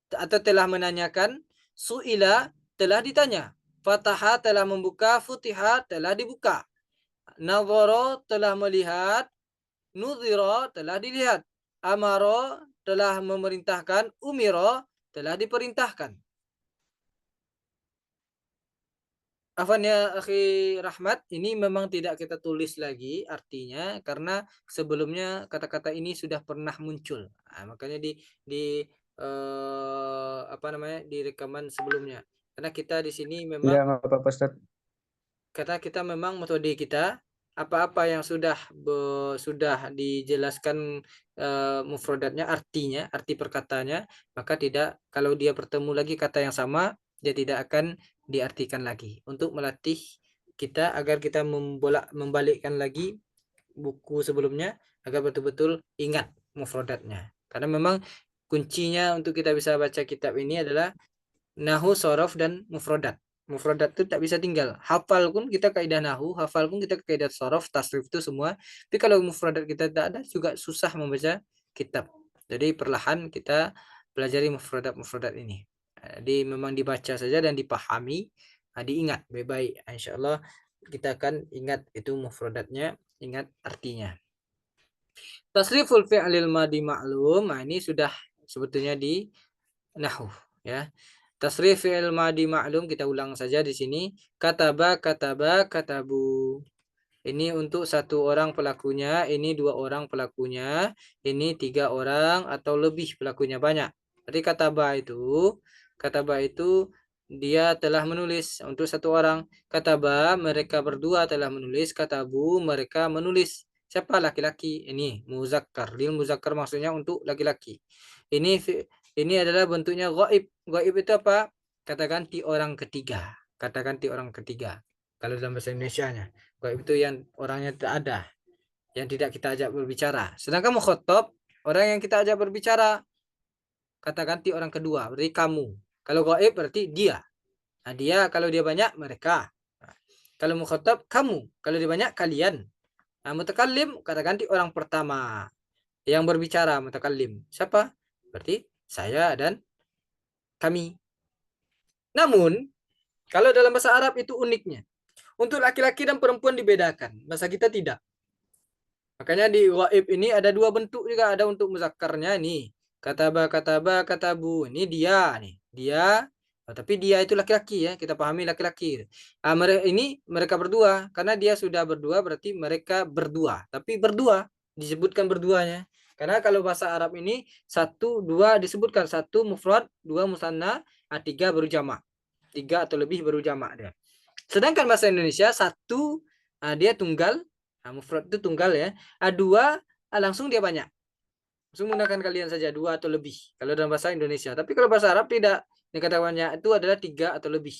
atau telah menanyakan. Su'ila telah ditanya. Fataha telah membuka, futiha telah dibuka. Nadhara telah melihat, nudhira telah dilihat. Amara telah memerintahkan, umira telah diperintahkan. Afwan ya akhi Rahmat, ini memang tidak kita tulis lagi artinya karena sebelumnya kata-kata ini sudah pernah muncul. Nah, makanya di apa namanya, di rekaman sebelumnya. Karena kita di sini Ya, memang nggak apa-apa, Ustaz. kata kita memang metode kita apa-apa yang sudah dijelaskan mufradatnya, artinya, arti perkataannya, maka tidak, kalau dia bertemu lagi kata yang sama, dia tidak akan diartikan lagi. Untuk melatih kita agar kita membalikkan lagi buku sebelumnya agar betul-betul ingat mufradatnya. Karena memang kuncinya untuk kita bisa baca kitab ini adalah nahu, sorof, dan mufradat. Mufradat itu tak bisa tinggal. Hafal pun kita kaidah nahu, hafal pun kita kaidah sorof, tasrif itu semua. Tapi kalau mufradat kita tidak ada, juga susah membaca kitab. Jadi perlahan kita pelajari mufradat ini. Jadi memang dibaca saja dan dipahami, diingat baik-baik. Insya Allah kita akan ingat itu mufradatnya, ingat artinya. Tasriful fi'lil madi ma'lum, nah ini sudah sebetulnya di nahu ya. Tasrif fi'il madi ma'lum kita ulang saja di sini. Kataba, kataba, katabu. Ini untuk satu orang pelakunya, ini dua orang pelakunya, ini tiga orang atau lebih pelakunya, banyak. Jadi kataba itu dia telah menulis untuk satu orang. Kataba mereka berdua telah menulis, katabu mereka menulis. Siapa? Laki-laki. Ini muzakkar. Lil muzakkar maksudnya untuk laki-laki. Ini adalah bentuknya ghaib. Ghaib itu apa? Kata ganti orang ketiga. Kata ganti orang ketiga. Kalau dalam bahasa Indonesianya. Ghaib itu yang orangnya tidak ada. Yang tidak kita ajak berbicara. Sedangkan mukhatab, orang yang kita ajak berbicara. Kata ganti orang kedua. Berarti kamu. Kalau ghaib berarti dia. Nah, dia kalau dia banyak, mereka. Nah, kalau mukhatab, kamu. Kalau dia banyak, kalian. Nah, mutakallim kata ganti orang pertama yang berbicara, mutakallim. Siapa? Berarti saya dan kami. Namun, kalau dalam bahasa Arab itu uniknya. Untuk laki-laki dan perempuan dibedakan. Bahasa kita tidak. Makanya di ghaib ini ada dua bentuk juga. Ada untuk muzakkarnya nih. Kataba, katabu. Ini dia nih. Dia. Tapi dia itu laki-laki ya. Kita pahami laki-laki. Ini mereka berdua. Karena dia sudah berdua berarti mereka berdua. Tapi berdua. Disebutkan berduanya. Karena kalau bahasa Arab ini satu, dua disebutkan. Satu mufrad, dua musanna, tiga baru jamak. Tiga atau lebih baru jamak dia. Sedangkan bahasa Indonesia satu dia tunggal, mufrad itu tunggal ya. Dua langsung dia banyak. Langsung menggunakan kalian saja dua atau lebih. Kalau dalam bahasa Indonesia. Tapi kalau bahasa Arab tidak. Dikatakan banyak itu adalah tiga atau lebih.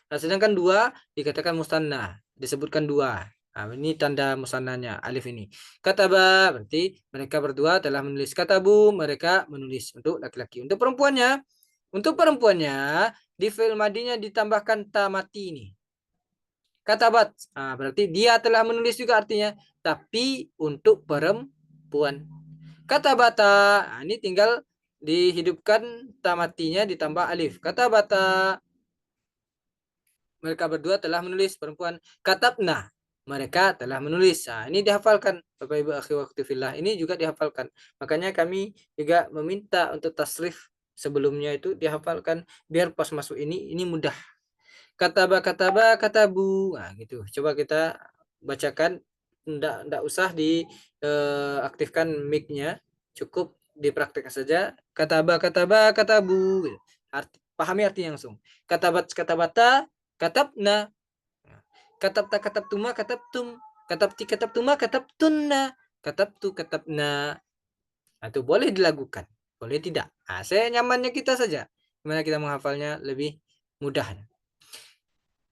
Nah, sedangkan dua dikatakan mustanna, disebutkan dua. Nah, ini tanda musannanya alif ini. Kataba berarti mereka berdua telah menulis. Katabu mereka menulis untuk laki-laki. Untuk perempuannya di fi'il madinya ditambahkan ta mati ini. Katabat. Berarti dia telah menulis juga artinya. Tapi untuk perempuan. Katabata. Ini tinggal dihidupkan tamatinya ditambah alif. Katabata. Mereka berdua telah menulis perempuan. Katabna. Mereka telah menulis. Ini dihafalkan. Bapak Ibu akhi waktu fillah. Ini juga dihafalkan. Makanya kami juga meminta untuk tasrif sebelumnya itu dihafalkan. Biar pas masuk ini mudah. Katabu. Nah, gitu. Coba kita bacakan. Nggak usah diaktifkan mic-nya. Cukup dipraktekkan saja. Katabu. Pahami artinya langsung. Katabata, katabna. Katabtuma, katabtum. Katabtuma, katabtunna. Katabna. Nah, itu boleh dilakukan. Boleh tidak. Saya nyamannya kita saja. Gimana kita menghafalnya lebih mudah.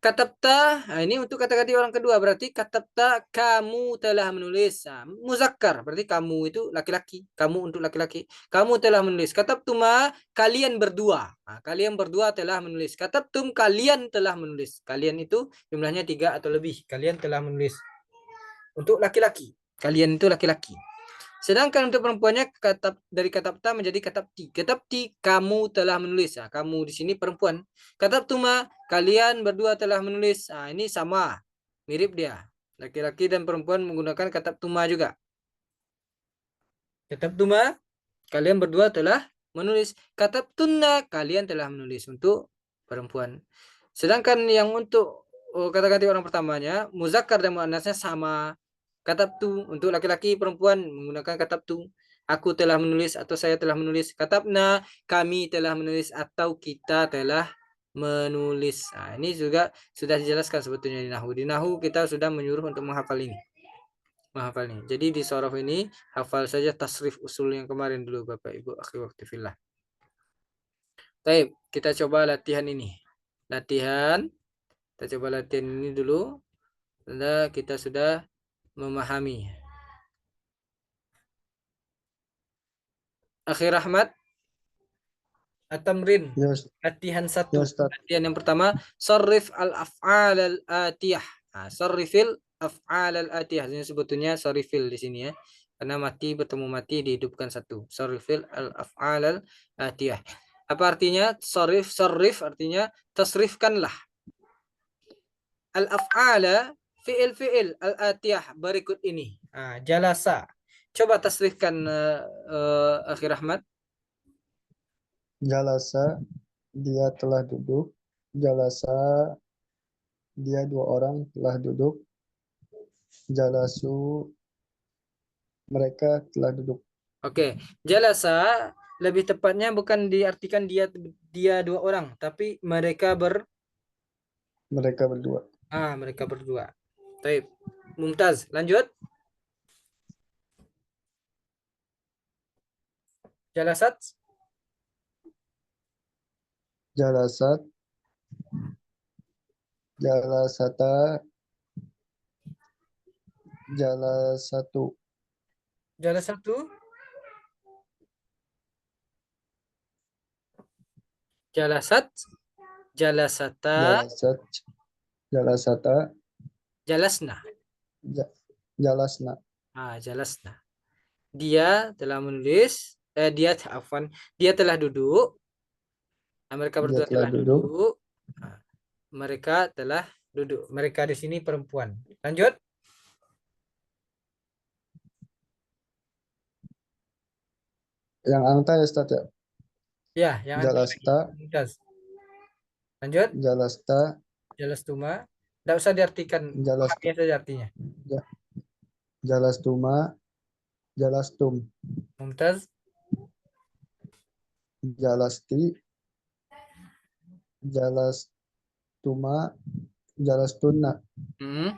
Katabta, ini untuk kata-kata orang kedua berarti katabta kamu telah menulis. Muzakkar berarti kamu itu laki-laki, kamu untuk laki-laki. Kamu telah menulis. Katabtuma kalian berdua. Kalian berdua telah menulis. Katabtum kalian telah menulis. Kalian itu jumlahnya 3 atau lebih. Kalian telah menulis. Untuk laki-laki. Kalian itu laki-laki. Sedangkan untuk perempuannya dari katabta menjadi katabti. Katabti kamu telah menulis. Kamu di sini perempuan. Katabtuma kalian berdua telah menulis. Ini sama. Mirip dia. Laki-laki dan perempuan menggunakan katabtuma juga. Katabtuma kalian berdua telah menulis. Katabtunna kalian telah menulis untuk perempuan. Sedangkan yang untuk kata-kata orang pertamanya muzakkar dan muannasnya sama. Katabtu untuk laki-laki perempuan menggunakan katabtu. Aku telah menulis atau saya telah menulis. Katabna kami telah menulis atau kita telah menulis. Ini juga sudah dijelaskan sebetulnya di Nahwu. Di Nahwu kita sudah menyuruh untuk menghafal ini. Jadi di sorof ini hafal saja tasrif usul yang kemarin dulu Bapak Ibu akhi waktu fillah. Baik, kita coba latihan ini. Kita coba latihan ini dulu. Tanda kita sudah memahami. Akhir Rahmat, At-Tamrin, latihan 1. Latihan yang pertama, sarrif al-af'al al-atiyah. Sarrifil af'al al-atiyah. Ini sebetulnya sarrifil di sini ya. Karena mati bertemu mati dihidupkan satu. Sarrifil al-af'al al-atiyah. Apa artinya? Sarrif artinya tasrifkanlah. Al-af'ala fi'il al-atiyah berikut ini. Jalasa. Coba tasrifkan Akhir Rahmat. Jalasa, dia telah duduk. Jalasa, dia 2 orang telah duduk. Jalasu, mereka telah duduk. Oke, jalasa lebih tepatnya bukan diartikan dia 2 orang, tapi mereka Mereka berdua. mereka berdua. Baik. Mumtaz, lanjut. Jalasat. Jalasat, jalasata, jalasatu. Jalasatu. Jalasat. Jalasata. Jalasat, jalasata, Jalasna. Jalasna. Jalasna. Dia telah menulis, dia telah duduk. Mereka Dia berdua telah telah duduk. duduk. Nah, mereka telah duduk. Mereka di sini perempuan. Lanjut. Yang anta ya Ustaz ya. Ya, yang Jalasta. Mumtaz. Lanjut. Jalasta. Jalastuma. Tidak usah diartikan. Jalas. Pakai saja artinya. Ja- Jalastuma. Jalastum. Mumtaz. Jalasti. Jalastuma. Jalastunna. Hmm.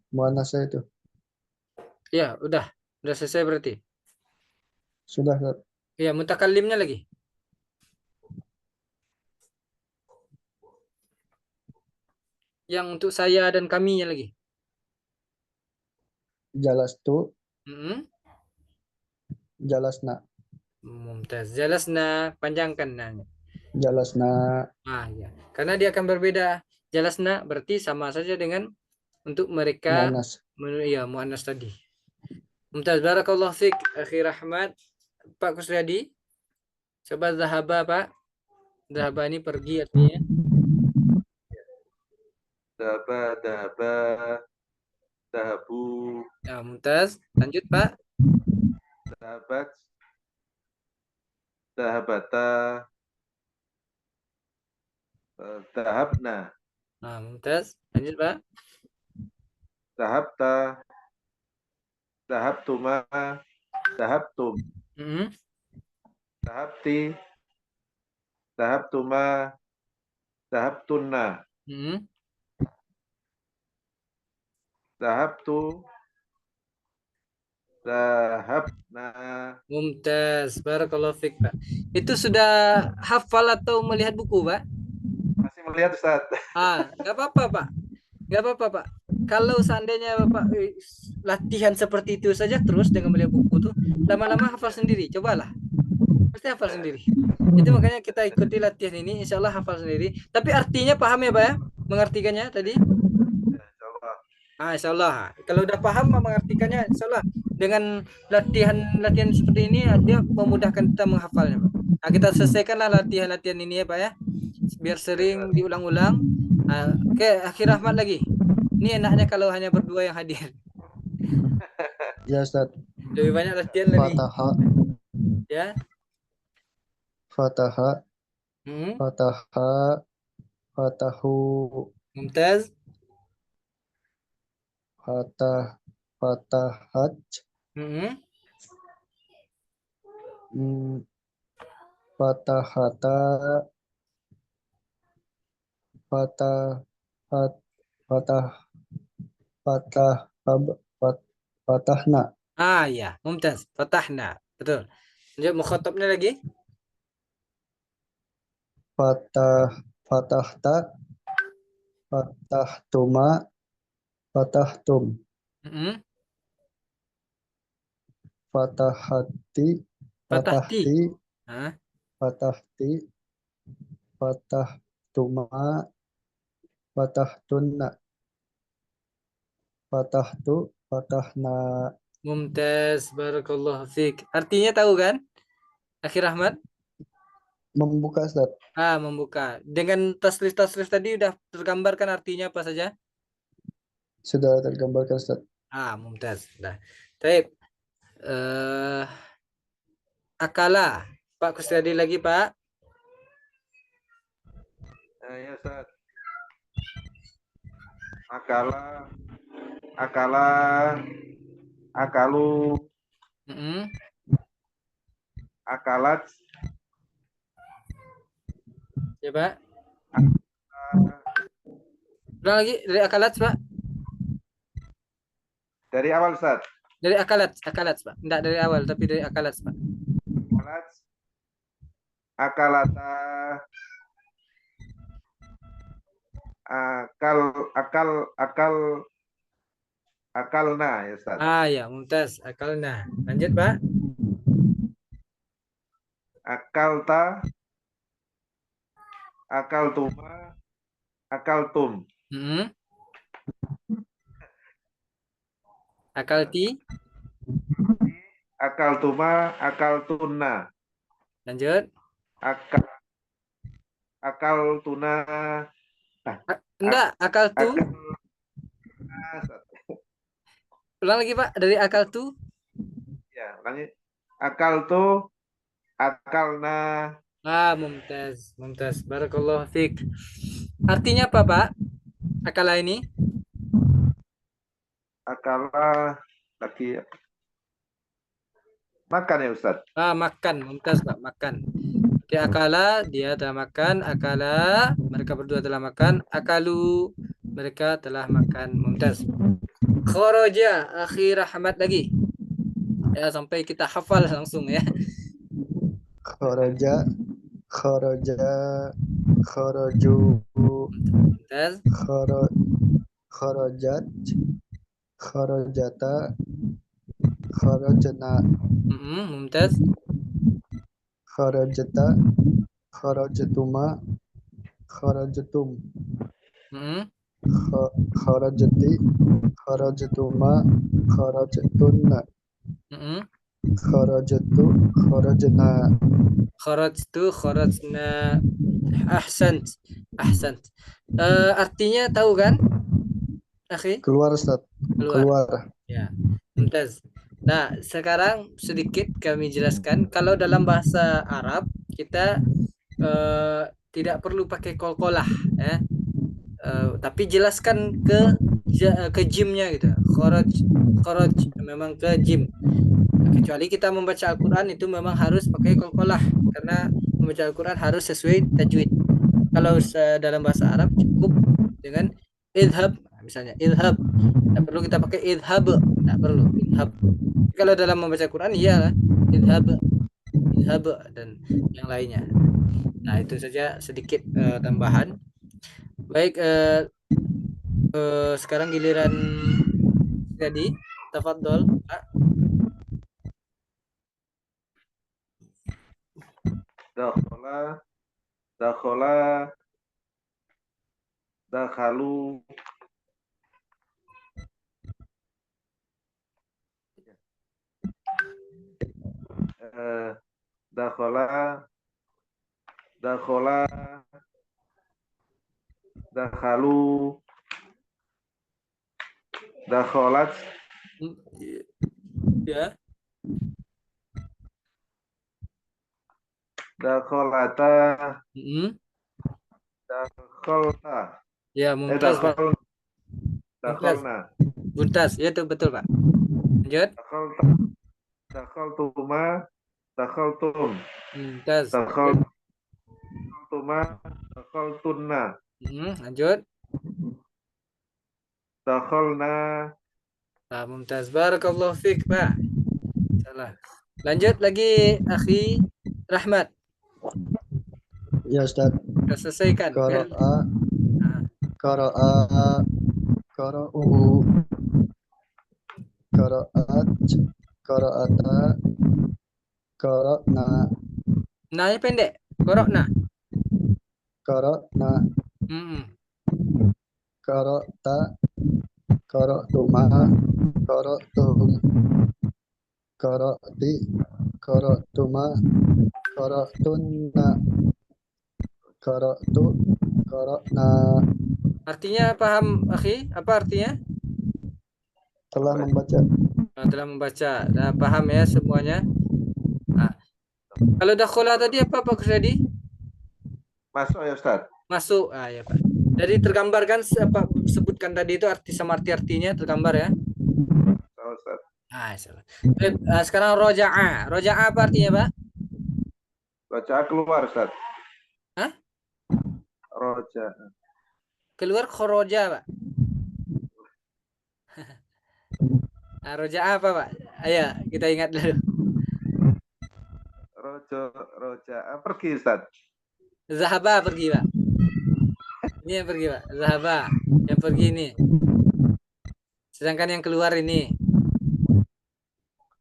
Muannasnya itu. Ya, udah selesai berarti. Sudah Ustaz. Ya, mutakallimnya lagi. Yang untuk saya dan kaminya lagi. Jalastu. Hmm. Jalasna. Mumtaz. Jalasna, panjangkan nanya. Jalasna. Ya. Karena dia akan berbeda. Jalasna berarti sama saja dengan untuk mereka Muannas. muannas tadi. Mumtaz. Barakallah fiq, akhi Rahmat. Pak Kusriyadi. Coba zahaba, Pak. Zahaba ini pergi artinya. Daba, daba, dahabu, Ya, Mumtaz. Lanjut, Pak. dahabat, dahabata, dahabna, Mumtaz. Lanjut, Pak. dahabta, dahabtuma, dahabtum, Hmm. dahabti, dahabtuma, dahabtunna, Hmm. dahabtu, dahabna. Mumtaz. Barakallah fiq, Pak. Itu sudah hafal atau melihat buku, Pak? Masih melihat Ustaz. Nggak apa-apa, Pak. Nggak apa-apa, Pak. Kalau seandainya Bapak latihan seperti itu saja terus dengan melihat buku tuh, lama-lama hafal sendiri. Cobalah. Pasti hafal sendiri. Itu makanya kita ikuti latihan ini, insya Allah hafal sendiri. Tapi artinya paham ya, Pak ya? Mengartikannya tadi? Insyaallah. Insya Allah. Kalau udah paham mengartikannya, insya Allah dengan latihan seperti ini, dia memudahkan kita menghafalnya, Pak. Kita selesaikanlah latihan-latihan ini ya, Pak ya. Biar sering diulang-ulang. Oke, akhir Rahmat lagi. Ini enaknya kalau hanya berdua yang hadir. Ya Ustaz. Lebih banyak latihan lagi. Fataha. Ya. Fataha. Hmm. Fataha. Fatahu. Mumtaz. Fatah. Fatahat. Hmm. Fatahata. Fatahat. Fatah. Fatah. Fatahna. Ya, mumtaz. Fatahna. Betul. Lanjut mukhatabnya lagi. Fatahta. Fatahtuma. Fatahtum. Hmm. Fatahati. Fatahti. Fatahti. Hah? Fatahti. Fatahtuma. Fatahtunna. Fatahtu. Fatahna. Mumtaz. Barakallahu fiik. Artinya tahu kan? Akhir Rahmat. Membuka Ustaz. Membuka. Dengan tasrif-tasrif tadi udah tergambarkan artinya apa saja? Sudah tergambarkan Ustaz. Mumtaz. Nah, baik. Akala. Pak Kusriyadi lagi, Pak. Ya Ustaz. Akala, akala, akalu, Hmm. akalat, Ya, Pak. Ulang lagi dari akalat, Pak. dari awal Ustaz. Dari akalat, Pak. Enggak dari awal, tapi dari akalat, Pak. Akalat, akalata, akalna ya Ustaz. Ya, mumtaz. Akalna. Lanjut, Pak. Akalta, akaltuma, akaltum, Hmm. Akalti. Akal tuma, akal tuna. Lanjut. Akal akal tuna. Enggak, akal tu. Akal tuna. Ulang lagi Pak, dari akal tu. Ya, ulangi. Akal tu, akalna. Mumtaz, mumtaz. Barakallahu fiik. Artinya apa Pak? Akala ini? Akala lagi makan ya Ustaz. Makan, mumtaz Pak, makan. Di akala, dia telah makan. Akala, mereka berdua telah makan. Akalu, mereka telah makan. Mumtaz. Kharaja, akhi Rahmat lagi. Ya, sampai kita hafal langsung ya. Kharaja, kharaja, kharaju, Mumtaz. kharajat, kharajata, kharajna, Mumtaz. kharajata, kharajatuma, kharajatum, kharajati, kharajatuma, kharajatunna, kharajatu, kharajna. Kharajtu, kharajna. Ahsant, ahsant. Artinya tahu kan, akhi? Keluar Ustaz, keluar. Ya, mumtaz. Nah, sekarang sedikit kami jelaskan. Kalau dalam bahasa Arab kita tidak perlu pakai qalqalah, ya. Tapi jelaskan ke jimnya gitu. Kharaj, kharaj memang ke jim. Kecuali kita membaca Al-Quran itu memang harus pakai qalqalah karena membaca Al-Quran harus sesuai tajwid. Kalau dalam bahasa Arab cukup dengan idhab, misalnya idhab. Tidak perlu kita pakai idhab, tidak perlu idhab. Kalau dalam membaca Quran iya idhab, idhab dan yang lainnya. Nah, itu saja sedikit tambahan. Baik, sekarang giliran jadi tafadhol Pak. Dakhala, dakhala, dakhalu. Dakhala, dakhala, dakhalu, dakhalat. Ya. Dakhalata, dakhalta. Ya, mumtaz Pak. Dakhalna. Mumtaz, ya itu betul Pak. Lanjut. Dakhalta, dakhaltuma, dakhaltum. Mumtaz. Dakhaltuma, dakhaltunna. Lanjut. Dakhalna. Mumtaz. Barakallahu fiik Pak. Salah. Lanjut lagi akhi Rahmat. Ya Ustaz. Kita selesaikan. Qara'a, qara'u, qara'at, qara'ata, qara'na. Nah-nya pendek. Qara'na. Qara'na, qara'ta, qara'tuma, qara'tum, qara'ti, qara'tuma, qara'tunna, qara'tu, qara'na. Artinya paham, akhi? Apa artinya? Telah membaca. Telah membaca. Nah, paham ya semuanya. Nah, kalau dakhala tadi apa Pak Kusredi? Masuk ya Ustaz? Masuk. Ya Pak. Jadi tergambarkan apa sebutkan tadi itu arti sama artinya tergambar ya. Ustaz. Salah. Sekarang roja'a. Roja'a apa artinya Pak? Roja'a keluar Ustaz. Hah? Roja'a. Keluar khoroja Pak. Roja'a apa Pak? Ayo kita ingat dulu. Roja'a pergi Ustaz. Zahaba pergi Pak. Ini yang pergi Pak. Zahaba yang pergi ini. Sedangkan yang keluar ini.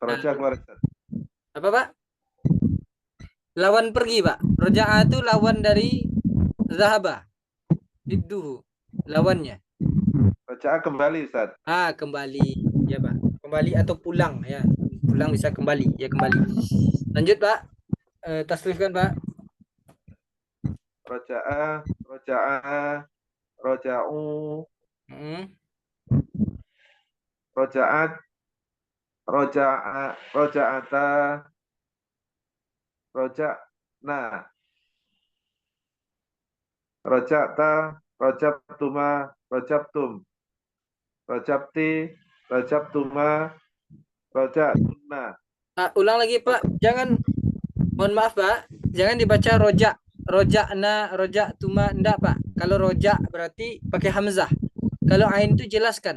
Roja'a keluar Ustaz. Apa Pak? Lawan pergi Pak. Roja'a itu lawan dari zahaba. Didduhu. Lawannya. Roja'a kembali Ustaz. Kembali. Ya, Pak. Kembali atau pulang ya. Pulang bisa kembali, ya kembali. Lanjut, Pak. Tasrifkan, Pak. Roja'a, roja'u, Hmm. roja'at, roja'ata, roja'na, roja'ta, roja'tuma, roja'tum, roja'ti, roja'tuma, roja'tunna. Ulang lagi, Pak. Jangan, mohon maaf, Pak. Jangan dibaca rojak. Rojakna, rojak tuma, enggak, Pak. Kalau rojak berarti pakai hamzah. Kalau ain itu jelaskan.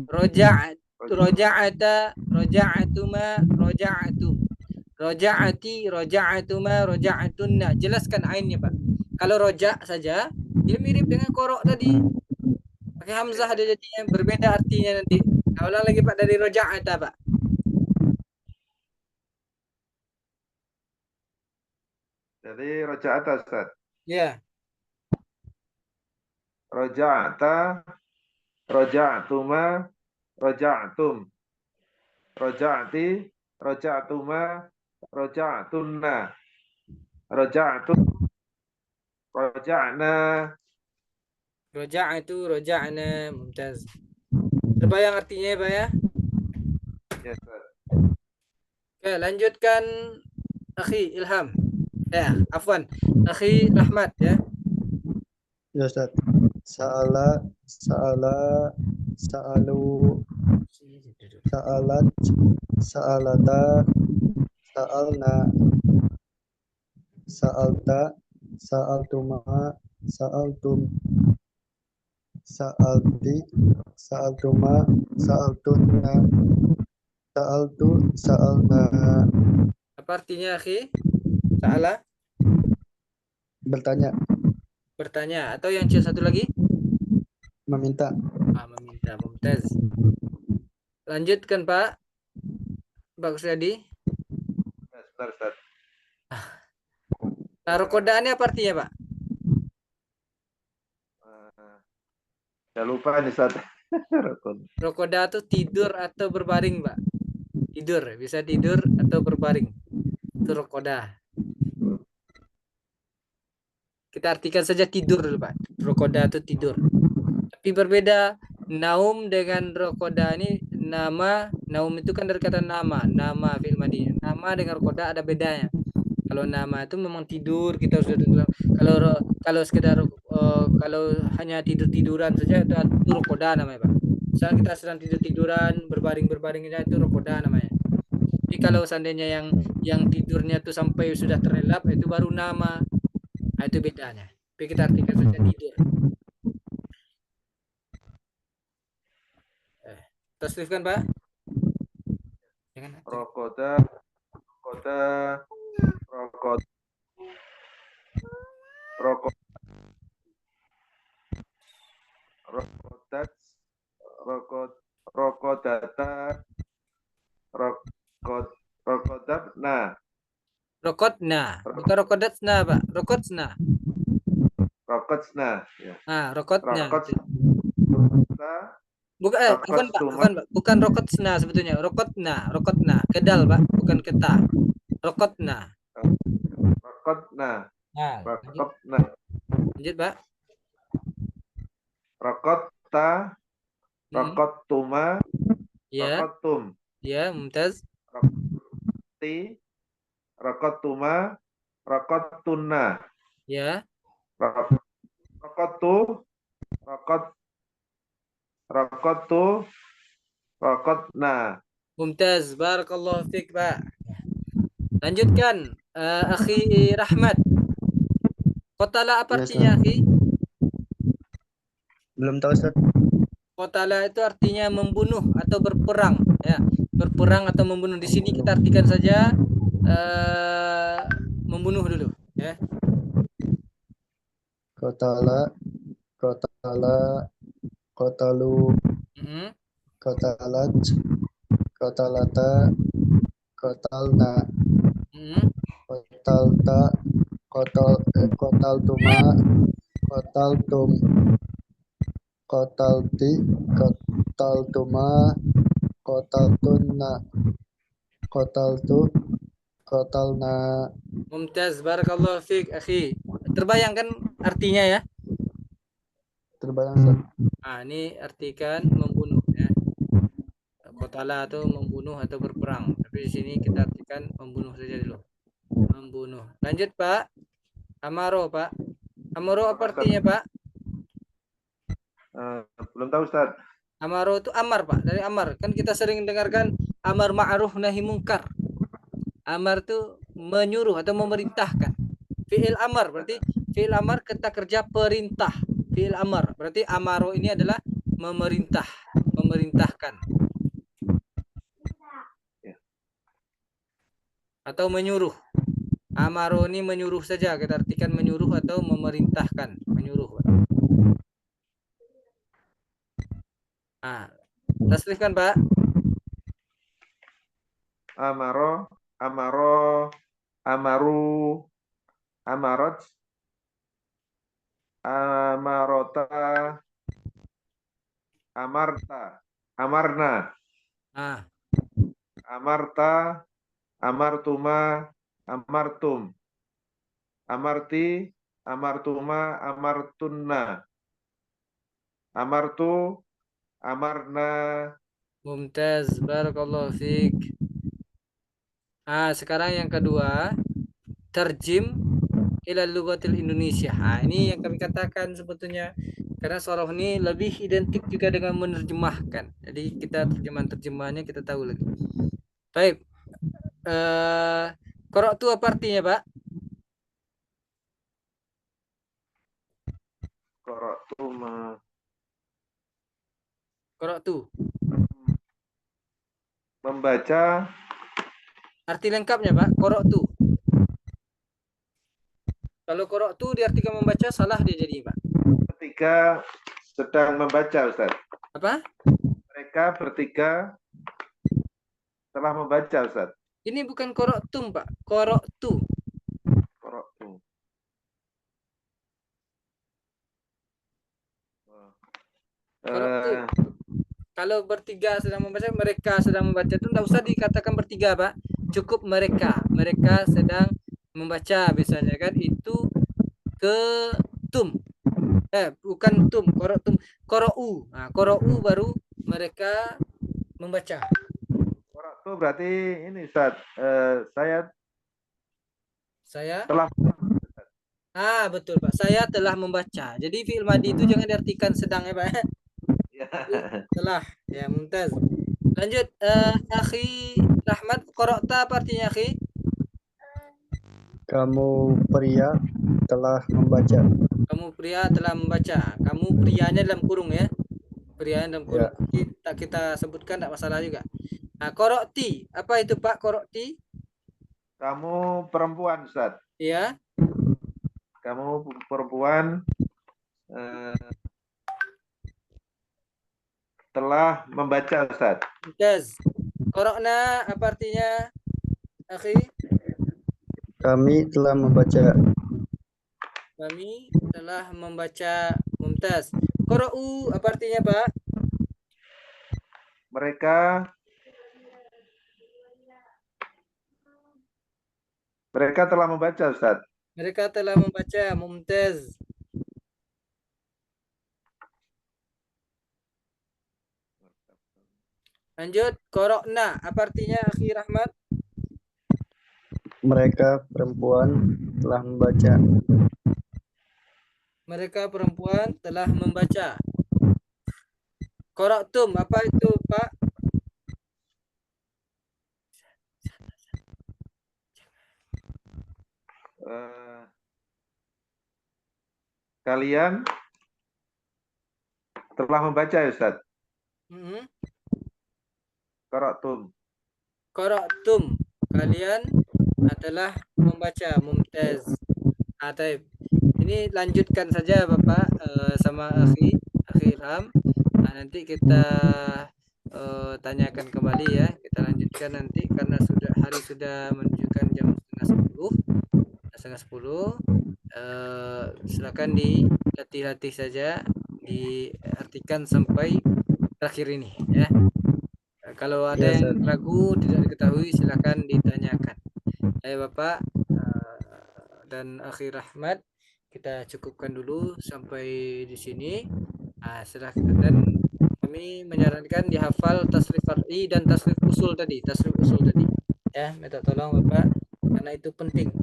Roja'at, roja'ata, roja'atuma, roja'atum. Roja'ati, roja'atuma, roja'atunna. Jelaskan ainnya, Pak. Kalau rojak saja, dia mirip dengan korok tadi. Pakai hamzah ada jadinya, berbeda artinya nanti. Ulang lagi, Pak, dari roja'ata, Pak. Jadi roja'ata Ustaz. Ya. Roja'ata, roja'tuma, roja'tum, roja'ti, roja'tuma, roja'tunna, roja'tum, roja'na. Roja'atu, roja'na, mumtaz. Terbayang artinya ya, Pak ya? Ya, Ustaz. Oke, lanjutkan Akhi Ilham. Afwan. Akhi Rahmat ya. Ya Ustaz. Sa'ala, sa'alu, sa'alat, sa'alata, sa'alna, sa'alta, sa'altuma, sa'altum, sa'alti, sa'altuma, sa'altunna, sa'altu, sa'alna. Apa artinya, Akhi? Salah? Bertanya, Bertanya. Atau yang satu lagi? meminta. Meminta. Mumtaz. Lanjutkan, Pak. Pak Kusriyadi. Ya, sebentar Ustaz. Rokodaannya apa artinya, Pak? Saya lupa nih Ustaz. Rokoda itu tidur atau berbaring, Pak. Tidur. Bisa tidur atau berbaring. Itu rokoda. Kita artikan saja tidur dulu, Pak. Rokoda itu tidur. Tapi berbeda naum dengan rokoda ini. Naum itu kan dari kata nama fil madhi. Nama dengan rokoda ada bedanya. Kalau nama itu memang tidur, kita sudah bilang. Kalau sekedar kalau hanya tiduran saja itu rokoda namanya, Pak. Misalnya kita sedang tiduran berbaring itu rokoda namanya. Jadi kalau seandainya yang tidurnya itu sampai sudah terlelap itu baru nama. Itu bedanya. Tapi kita artikan saja tidur. Tasrifkan, Pak. Jangan. Rokoda, rokod, rokodat, rokodata, rokodabna. Rokotna, bukan rokodatsna, Pak. Rokotsna. Rokotsna. Ya. Rokotnya. Rokotna. Bukan, Pak. Bukan rokotsna sebetulnya. Rokotna. Kedal, Pak. Bukan keta. Rokotna. Rokotna. Lanjut, Pak. Rokotta, rokottuma, Ya. rokottum, Ya, mumtaz. rokotti, rokottuma, rokottunna, Ya. rokottu, rokottu, rokotna. Mumtaz. Barakallahu fiik, Pak. Lanjutkan, Akhi Rahmat. Qatala apa Ya, artinya, Akhi? Belum tahu Ustaz. Qatala itu artinya membunuh atau berperang, ya. Berperang atau membunuh. Di sini kita artikan saja membunuh dulu, ya. Kotala, kotalu, kotalat, kotalata, kotalna, kotalta, kotaltuma, kotaltum, qatalti, qataltuma, qataltunna, qataltu, qatalna. Mumtaz, barakallahu fiik, akhi. Terbayangkan artinya ya? Terbayang, Ustaz? Nah, ini artikan membunuh ya. Qatala itu membunuh atau berperang. Tapi di sini kita artikan membunuh saja dulu. Membunuh. Lanjut, Pak. Amaro, Pak. Amaro apa artinya, Pak? Belum tahu Ustaz. Amaro itu amar, Pak. Dari amar. Kan kita sering dengarkan amar ma'ruf nahi mungkar. Amar itu menyuruh atau memerintahkan. Fi'il amar berarti fi'il amar kata kerja perintah. Fi'il amar berarti amaro ini adalah memerintah, memerintahkan. Atau menyuruh. Amaro ini menyuruh saja, kita artikan menyuruh atau memerintahkan, menyuruh. Ah, tasrifkan, Pak. Amaro, amaro, amaru, amarot, amarota, amarta, amarna, Ah, amarta, amartuma, amartum, amarti, amartuma, amartunna, amartu, amarna. mumtaz, barakallahu fiik. Ah, sekarang yang kedua, terjem ila lughatil Indonesia. Nah, ini yang kami katakan sebetulnya karena sorof ini lebih identik juga dengan menerjemahkan. Jadi kita terjemahannya kita tahu lagi. Baik. Korok itu apa artinya, Pak? Korotuma, Korok itu. membaca, Arti lengkapnya, Pak, korok itu. Kalau korok itu diartikan membaca, salah dia jadi, Pak. ketika sedang membaca, Ustaz. Apa? Mereka bertiga telah membaca, Ustaz. Ini bukan korok tum, Pak. Korok tu. Qara'tu. Korok tu. Kalau bertiga sedang membaca, mereka sedang membaca itu tidak usah dikatakan bertiga, Pak. Cukup mereka. Mereka sedang membaca biasanya kan itu ke tum. Bukan tum, korok tum. Korou. Nah, korou baru mereka membaca. Qara'tu berarti ini, Ustaz. Saya Saya telah betul, Pak. Saya telah membaca. Jadi fi'il madi itu jangan diartikan sedang ya, Pak. ya. Telah. Ya, mumtaz. Lanjut, akhi Rahmat, qara'ta apa artinya, akhi? Kamu pria telah membaca. Kamu pria telah membaca. Kamu prianya dalam kurung ya. Prianya dalam kurung. Kita sebutkan tidak masalah juga. Nah, qara'ti. Apa itu, Pak, qara'ti? Kamu perempuan, Ustaz. Iya. Kamu perempuan telah membaca, Ustaz. Mumtaz. Qara'na apa artinya, akhi? Kami telah membaca. Kami telah membaca. Mumtaz. Qara'u apa artinya, Pak? Mereka telah membaca, Ustaz. Mereka telah membaca. Mumtaz. Lanjut, qara'na apa artinya, akhi Rahmat? Mereka perempuan telah membaca. Mereka perempuan telah membaca. Qara'tum apa itu, Pak? Kalian telah membaca, ya, Ustaz. Qara'tum. Qara'tum kalian adalah membaca. Mumtaz. Taib. Ini lanjutkan saja Bapak sama akhi Ilham. Nah, nanti kita tanyakan kembali ya. Kita lanjutkan nanti karena hari sudah menunjukkan jam 9:30. Silakan dilatih-latih saja diartikan sampai terakhir ini ya. Kalau ada Iya, yang Ustaz. ragu tidak diketahui silakan ditanyakan. Bapak dan Akhi Rahmat, kita cukupkan dulu sampai di sini. Silakan, dan kami menyarankan dihafal tasrif far'i dan tasrif usul tadi, ya, minta tolong Bapak karena itu penting.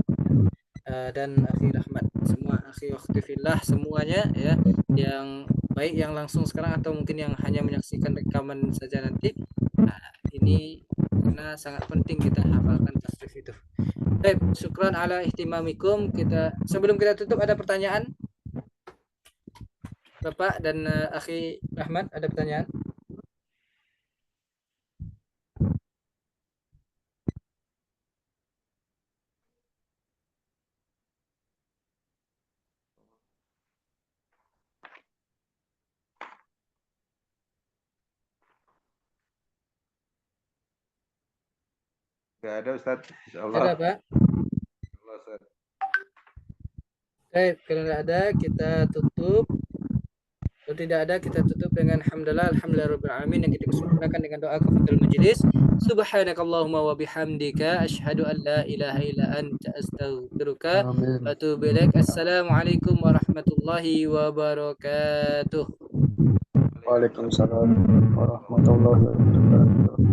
Dan Akhi Rahmat, semua akhi waktu fillah semuanya ya, yang baik yang langsung sekarang atau mungkin yang hanya menyaksikan rekaman saja nanti. Ini karena sangat penting kita hafalkan tasrif itu. Baik, syukran ala ihtimamikum. Sebelum kita tutup, ada pertanyaan? Bapak dan Akhi Rahmat, ada pertanyaan? Nggak ada Ustaz. Insyaallah. Ada Pak? Allah, Ustaz. Baik, kalau tidak ada kita tutup. Kalau tidak ada kita tutup dengan alhamdulillah alamin, yang kita sempurnakan dengan doa kafatul majlis. Subhanakallahumma wa bihamdika asyhadu an la ilaha illa anta astaghfiruka Amin. wa atubu ilaik. Assalamualaikum warahmatullahi wabarakatuh. Waalaikumsalam warahmatullahi wabarakatuh.